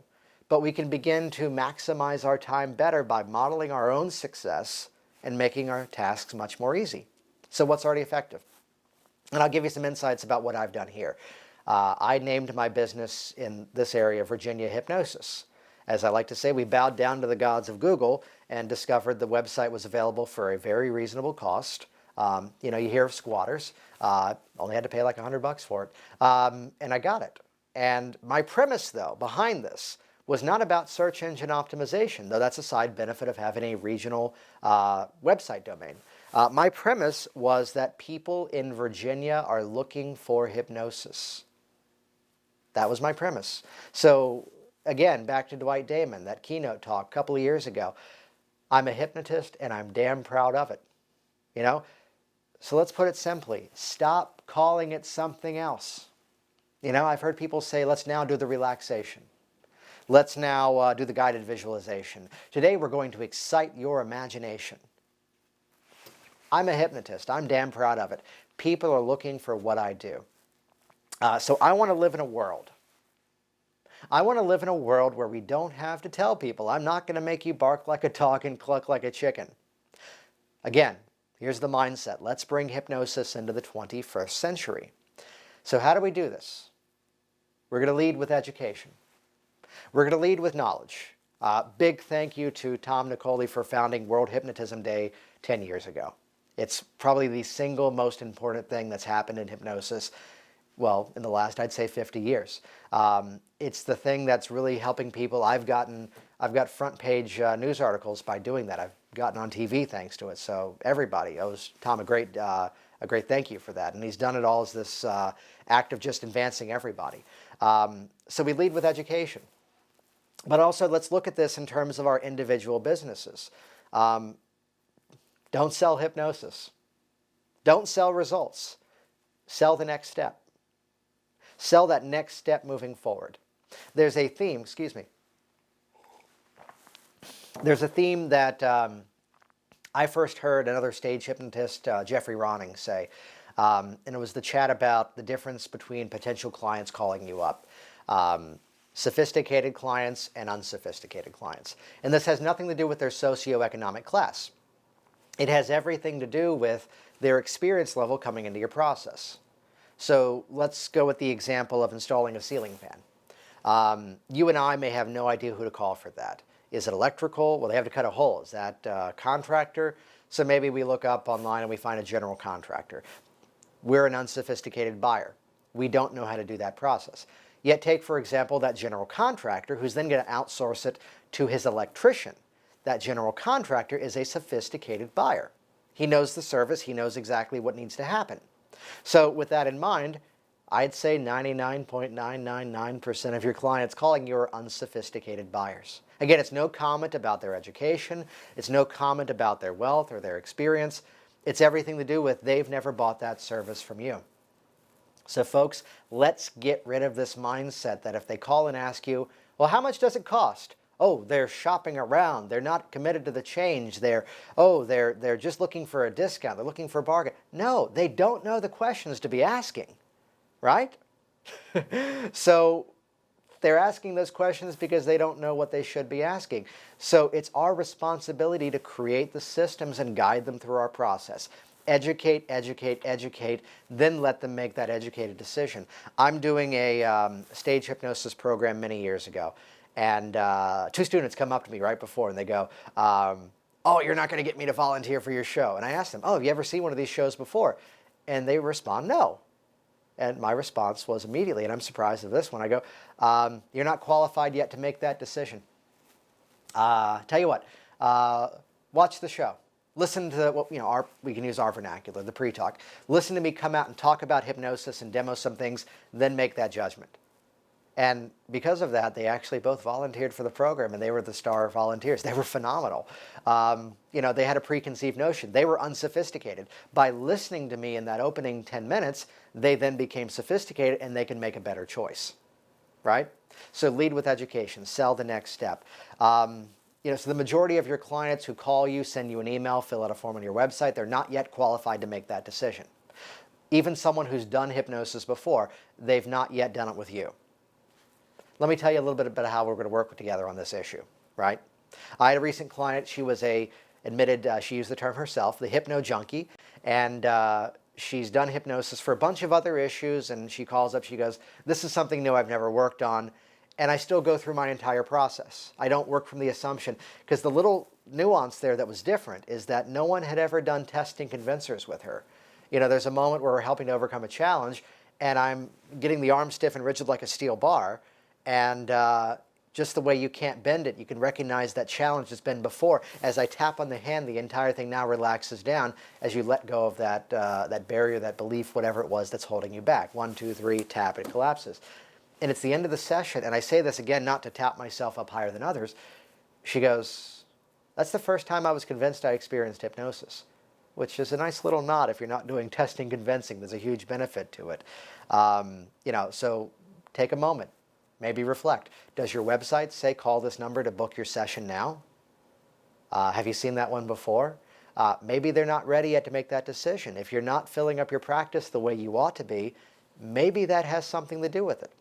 But we can begin to maximize our time better by modeling our own success and making our tasks much more easy. So what's already effective? And I'll give you some insights about what I've done here. I named my business in this area Virginia Hypnosis. As I like to say, we bowed down to the gods of Google and discovered the website was available for a very reasonable cost. You hear of squatters. Only had to pay like $100 for it. And I got it. And my premise, though, behind this was not about search engine optimization, though that's a side benefit of having a regional website domain. My premise was that people in Virginia are looking for hypnosis. That was my premise. So again, back to Dwight Damon, that keynote talk a couple of years ago. I'm a hypnotist and I'm damn proud of it. So let's put it simply. Stop calling it something else. You know, I've heard people say, let's now do the relaxation. Let's now do the guided visualization. Today we're going to excite your imagination. I'm a hypnotist. I'm damn proud of it. People are looking for what I do. So I want to live in a world. I want to live in a world where we don't have to tell people, I'm not going to make you bark like a dog and cluck like a chicken. Again, here's the mindset. Let's bring hypnosis into the 21st century. So how do we do this? We're going to lead with education. We're going to lead with knowledge. Big thank you to Tom Nicoli for founding World Hypnotism Day 10 years ago. It's probably the single most important thing that's happened in hypnosis, well, in the last, I'd say, 50 years. It's the thing that's really helping people. I've got front page news articles by doing that. I've gotten on TV thanks to it. So everybody owes Tom a great thank you for that. And he's done it all as this act of just advancing everybody. So we lead with education. But also, let's look at this in terms of our individual businesses. Don't sell hypnosis. Don't sell results. Sell the next step. Sell that next step moving forward. There's a theme, There's a theme that I first heard another stage hypnotist, Jeffrey Ronning, say. And it was the chat about the difference between potential clients calling you up. Sophisticated clients and unsophisticated clients. And this has nothing to do with their socioeconomic class. It has everything to do with their experience level coming into your process. So let's go with the example of installing a ceiling fan. You and I may have no idea who to call for that. Is it electrical? Well, they have to cut a hole. Is that contractor? So maybe we look up online and we find a general contractor. We're an unsophisticated buyer. We don't know how to do that process. Yet take, for example, that general contractor who's then going to outsource it to his electrician. That general contractor is a sophisticated buyer. He knows the service. He knows exactly what needs to happen. So with that in mind, I'd say 99.999% of your clients calling you are unsophisticated buyers. Again, it's no comment about their education. It's no comment about their wealth or their experience. It's everything to do with they've never bought that service from you. So folks, let's get rid of this mindset that if they call and ask you, well, how much does it cost? Oh, they're shopping around. They're not committed to the change. They're just looking for a discount. They're looking for a bargain. No, they don't know the questions to be asking, right? So they're asking those questions because they don't know what they should be asking. So it's our responsibility to create the systems and guide them through our process. Educate, educate, educate, then let them make that educated decision. I'm doing a stage hypnosis program many years ago. And two students come up to me right before and they go, oh, you're not going to get me to volunteer for your show. And I asked them, oh, have you ever seen one of these shows before? And they respond, no. And my response was immediately, and I'm surprised at this one, I go, you're not qualified yet to make that decision. Tell you what, watch the show. Listen to what, we can use our vernacular, the pre-talk. Listen to me come out and talk about hypnosis and demo some things, then make that judgment. And because of that, they actually both volunteered for the program, and they were the star volunteers. They were phenomenal. They had a preconceived notion. They were unsophisticated. By listening to me in that opening 10 minutes, they then became sophisticated, and they can make a better choice, right? So lead with education. Sell the next step. So the majority of your clients who call you, send you an email, fill out a form on your website, they're not yet qualified to make that decision. Even someone who's done hypnosis before, they've not yet done it with you. Let me tell you a little bit about how we're going to work together on this issue, right? I had a recent client. She was admitted, she used the term herself, the hypno junkie, and she's done hypnosis for a bunch of other issues, and she calls up, she goes, this is something new I've never worked on, and I still go through my entire process. I don't work from the assumption, because the little nuance there that was different is that no one had ever done testing convincers with her. There's a moment where we're helping to overcome a challenge, and I'm getting the arm stiff and rigid like a steel bar, and just the way you can't bend it, you can recognize that challenge has been before. As I tap on the hand, the entire thing now relaxes down as you let go of that barrier, that belief, whatever it was that's holding you back. 1, 2, 3, tap, it collapses. And it's the end of the session, and I say this again not to tap myself up higher than others. She goes, that's the first time I was convinced I experienced hypnosis. which is a nice little nod. If you're not doing testing convincing, there's a huge benefit to it. So take a moment, maybe reflect. Does your website say call this number to book your session now? Have you seen that one before? Maybe they're not ready yet to make that decision. If you're not filling up your practice the way you ought to be, maybe that has something to do with it.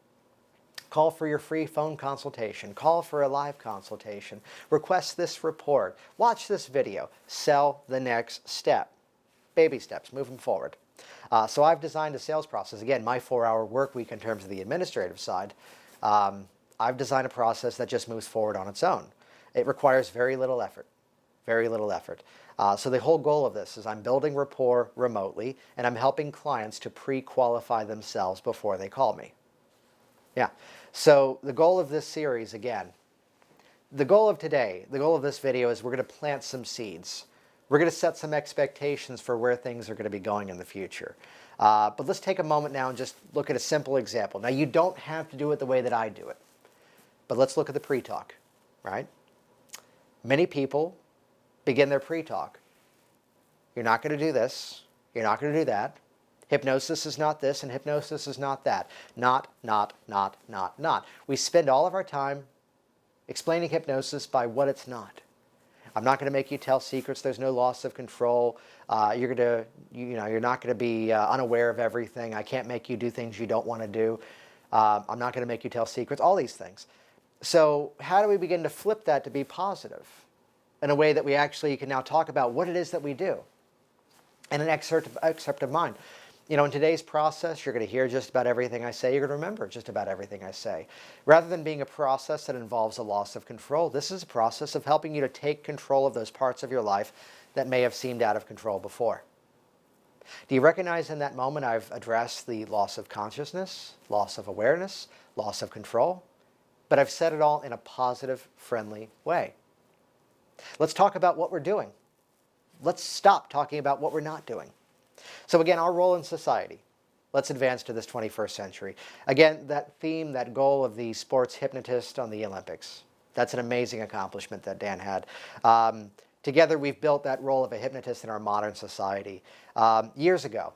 Call for your free phone consultation. Call for a live consultation. Request this report. Watch this video. Sell the next step. Baby steps, moving forward. So I've designed a sales process. Again, my 4-hour work week in terms of the administrative side. I've designed a process that just moves forward on its own. It requires very little effort. Very little effort. So the whole goal of this is I'm building rapport remotely, and I'm helping clients to pre-qualify themselves before they call me. Yeah. So the goal of this series, again, the goal of today, the goal of this video is we're going to plant some seeds. We're going to set some expectations for where things are going to be going in the future. But let's take a moment now and just look at a simple example. Now, you don't have to do it the way that I do it. But let's look at the pre-talk, right? Many people begin their pre-talk. You're not going to do this. You're not going to do that. Hypnosis is not this, and hypnosis is not that. Not. We spend all of our time explaining hypnosis by what it's not. I'm not going to make you tell secrets. There's no loss of control. You're not going to be unaware of everything. I can't make you do things you don't want to do. I'm not going to make you tell secrets. All these things. So how do we begin to flip that to be positive in a way that we actually can now talk about what it is that we do? And an excerpt of mine. In today's process, you're going to hear just about everything I say. You're going to remember just about everything I say. Rather than being a process that involves a loss of control, this is a process of helping you to take control of those parts of your life that may have seemed out of control before. Do you recognize in that moment I've addressed the loss of consciousness, loss of awareness, loss of control? But I've said it all in a positive, friendly way. Let's talk about what we're doing. Let's stop talking about what we're not doing. So again, our role in society. Let's advance to this 21st century. Again, that theme, that goal of the sports hypnotist on the Olympics. That's an amazing accomplishment that Dan had. Together, we've built that role of a hypnotist in our modern society. Years ago,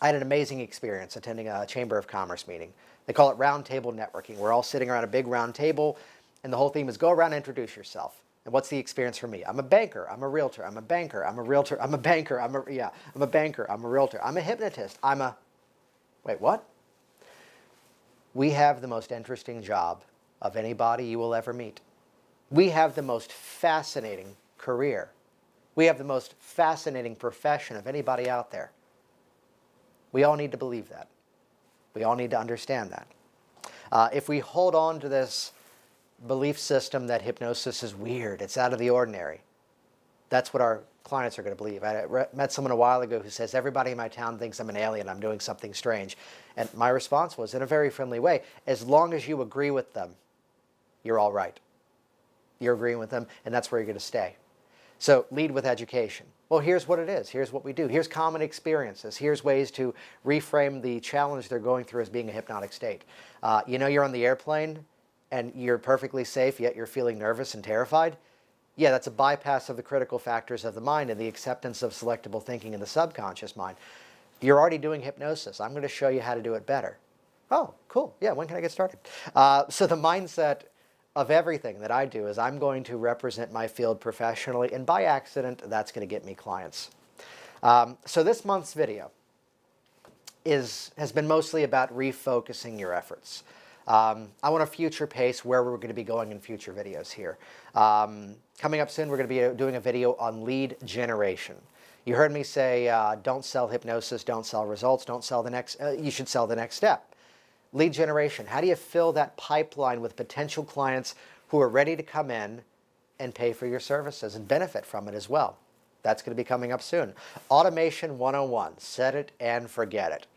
I had an amazing experience attending a Chamber of Commerce meeting. They call it round table networking. We're all sitting around a big round table, and the whole theme is go around and introduce yourself. And what's the experience for me? I'm a banker. I'm a realtor. I'm a banker. I'm a realtor. I'm a banker. I'm a banker. I'm a realtor. I'm a hypnotist. Wait, what? We have the most interesting job of anybody you will ever meet. We have the most fascinating career. We have the most fascinating profession of anybody out there. We all need to believe that. We all need to understand that. If we hold on to this belief system that hypnosis is weird, it's out of the ordinary, that's what our clients are going to believe. I met someone a while ago who says, everybody in my town thinks I'm an alien, I'm doing something strange. And my response was, in a very friendly way, as long as you agree with them, you're all right. You're agreeing with them, and that's where you're going to stay. So lead with education. Well, here's what it is. Here's what we do. Here's common experiences. Here's ways to reframe the challenge they're going through as being a hypnotic state. You're on the airplane, and you're perfectly safe, yet you're feeling nervous and terrified. Yeah, that's a bypass of the critical factors of the mind and the acceptance of selectable thinking in the subconscious mind. You're already doing hypnosis. I'm going to show you how to do it better. Oh, cool. Yeah, when can I get started? So the mindset of everything that I do is I'm going to represent my field professionally, and by accident, that's going to get me clients. So this month's video has been mostly about refocusing your efforts. I want to future pace where we're going to be going in future videos here. Coming up soon, we're going to be doing a video on lead generation. You heard me say, don't sell hypnosis, don't sell results, don't sell the next, you should sell the next step. Lead generation, how do you fill that pipeline with potential clients who are ready to come in and pay for your services and benefit from it as well? That's going to be coming up soon. Automation 101, set it and forget it.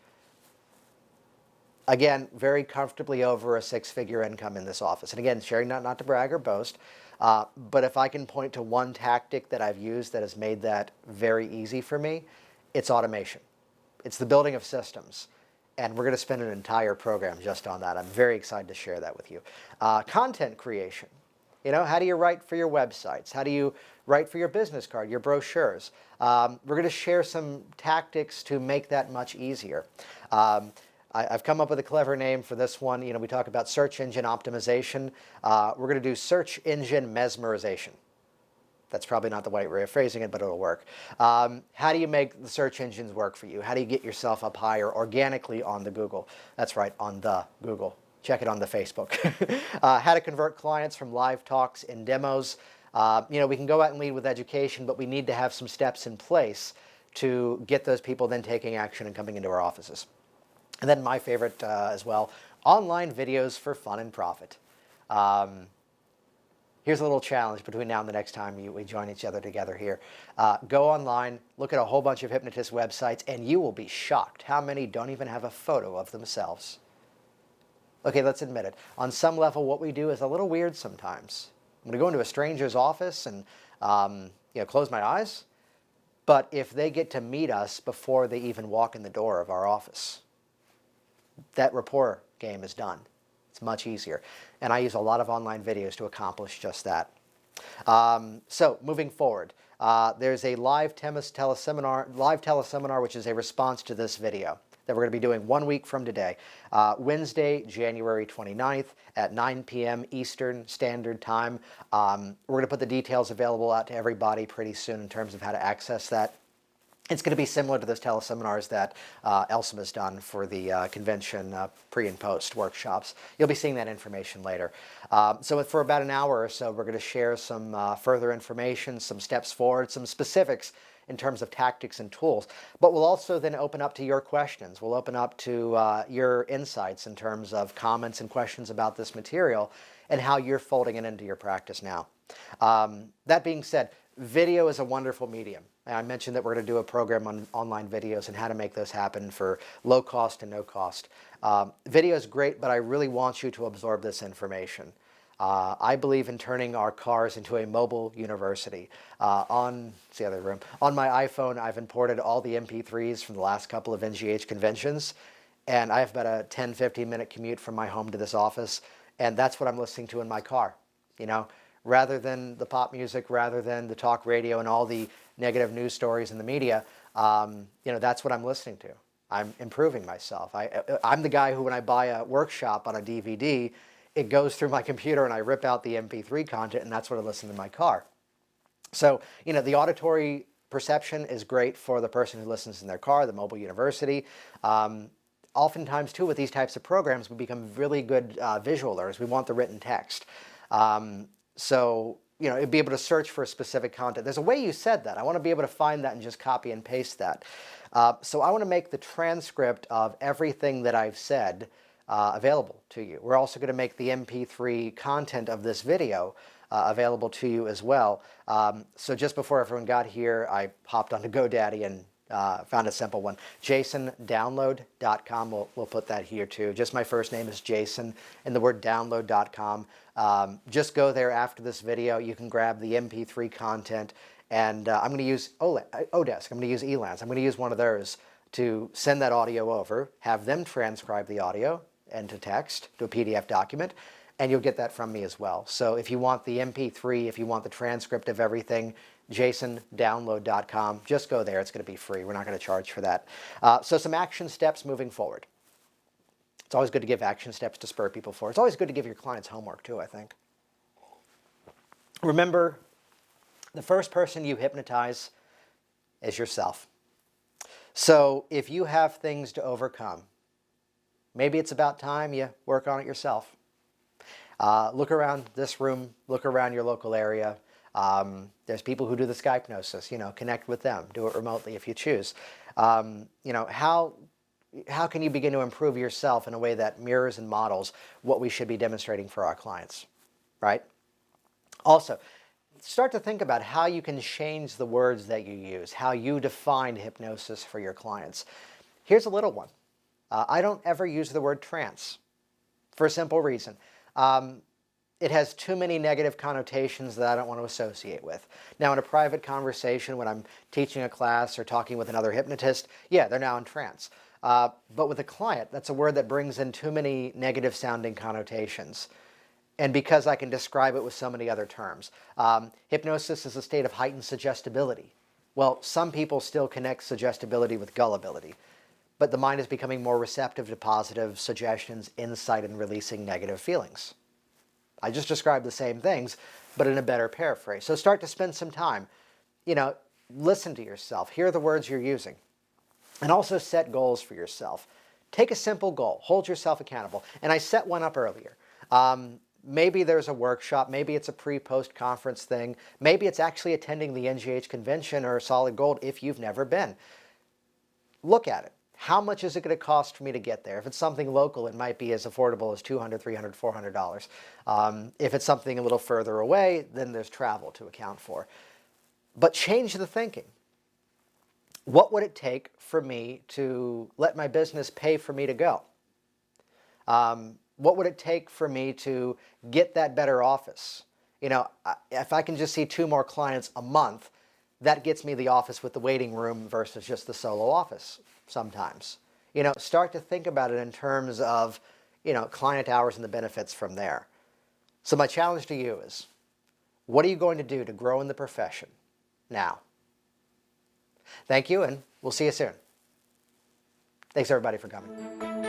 Again, very comfortably over a six-figure income in this office. And again, sharing not to brag or boast, but if I can point to one tactic that I've used that has made that very easy for me, it's automation. It's the building of systems. And we're going to spend an entire program just on that. I'm very excited to share that with you. Content creation. You know, how do you write for your websites? How do you write for your business card, your brochures? We're going to share some tactics to make that much easier. I've come up with a clever name for this one. You know, we talk about search engine optimization. We're going to do search engine mesmerization. That's probably not the right way of phrasing it, but it'll work. How do you make the search engines work for you? How do you get yourself up higher organically on the Google? That's right, on the Google. Check it on the Facebook. How to convert clients from live talks and demos. You know, we can go out and lead with education, but we need to have some steps in place to get those people then taking action and coming into our offices. And then my favorite as well, online videos for fun and profit. Here's a little challenge between now and the next time we join each other together here. Go online, look at a whole bunch of hypnotist websites, and you will be shocked how many don't even have a photo of themselves. Okay, let's admit it. On some level, what we do is a little weird sometimes. I'm going to go into a stranger's office and you know, close my eyes, but if they get to meet us before they even walk in the door of our office, that rapport game is done. It's much easier. And I use a lot of online videos to accomplish just that. So moving forward, there's a live teleseminar, which is a response to this video that we're going to be doing 1 week from today. Wednesday, January 29th at 9 p.m. Eastern Standard Time. We're going to put the details available out to everybody pretty soon in terms of how to access that. It's going to be similar to those teleseminars that Elsem has done for the convention pre and post workshops. You'll be seeing that information later. So for about an hour or so, we're going to share some further information, some steps forward, some specifics in terms of tactics and tools. But we'll also then open up to your questions. We'll open up to your insights in terms of comments and questions about this material and how you're folding it into your practice now. That being said, video is a wonderful medium. I mentioned that we're going to do a program on online videos and how to make those happen for low cost and no cost. Video is great, but I really want you to absorb this information. I believe in turning our cars into a mobile university. It's the other room. On my iPhone, I've imported all the MP3s from the last couple of NGH conventions, and I have about a 10, 15-minute commute from my home to this office, and that's what I'm listening to in my car, you know? Rather than the pop music, rather than the talk radio and all the negative news stories in the media, you know, that's what I'm listening to. I'm improving myself. I'm the guy who, when I buy a workshop on a DVD, it goes through my computer and I rip out the MP3 content, and that's what I listen to in my car. So, you know, the auditory perception is great for the person who listens in their car, the mobile university. Oftentimes, too, with these types of programs, we become really good visual learners. We want the written text. So, you know, be able to search for specific content. There's a way you said that. I want to be able to find that and just copy and paste that. So I want to make the transcript of everything that I've said available to you. We're also going to make the MP3 content of this video available to you as well. So just before everyone got here, I hopped onto GoDaddy and found a simple one. JasonDownload.com. We'll put that here too. Just my first name is Jason and the word download.com. Just go there after this video. You can grab the MP3 content, and I'm going to use Odesk. I'm going to use Elance. I'm going to use one of theirs to send that audio over, have them transcribe the audio into text to a PDF document, and you'll get that from me as well. So if you want the MP3, if you want the transcript of everything, JasonDownload.com. Just go there. It's going to be free. We're not going to charge for that. So some action steps moving forward. It's always good to give action steps to spur people forward. It's always good to give your clients homework too, I think. Remember, the first person you hypnotize is yourself. So if you have things to overcome, maybe it's about time you work on it yourself. Look around this room. Look around your local area. There's people who do the Skypnosis, you know, connect with them, do it remotely if you choose. You know, how can you begin to improve yourself in a way that mirrors and models what we should be demonstrating for our clients, right? Also, start to think about how you can change the words that you use, how you define hypnosis for your clients. Here's a little one. I don't ever use the word trance for a simple reason. It has too many negative connotations that I don't want to associate with. Now, in a private conversation, when I'm teaching a class or talking with another hypnotist, yeah, they're now in trance. But with a client, that's a word that brings in too many negative sounding connotations. and because I can describe it with so many other terms. Hypnosis is a state of heightened suggestibility. Well, some people still connect suggestibility with gullibility, but the mind is becoming more receptive to positive suggestions, insight, and releasing negative feelings. I just described the same things, but in a better paraphrase. So start to spend some time, listen to yourself, hear the words you're using, and also set goals for yourself. Take a simple goal, hold yourself accountable. And I set one up earlier. Maybe there's a workshop, maybe it's a pre-post conference thing, maybe it's actually attending the NGH convention or Solid Gold if you've never been. Look at it. How much is it going to cost for me to get there? If it's something local, it might be as affordable as $200, $300, $400. If it's something a little further away, then there's travel to account for. But change the thinking. What would it take for me to let my business pay for me to go? What would it take for me to get that better office? If I can just see 2 more clients a month, that gets me the office with the waiting room versus just the solo office sometimes. Start to think about it in terms of, client hours and the benefits from there. So my challenge to you is, what are you going to do to grow in the profession now? Thank you, and we'll see you soon. Thanks everybody for coming.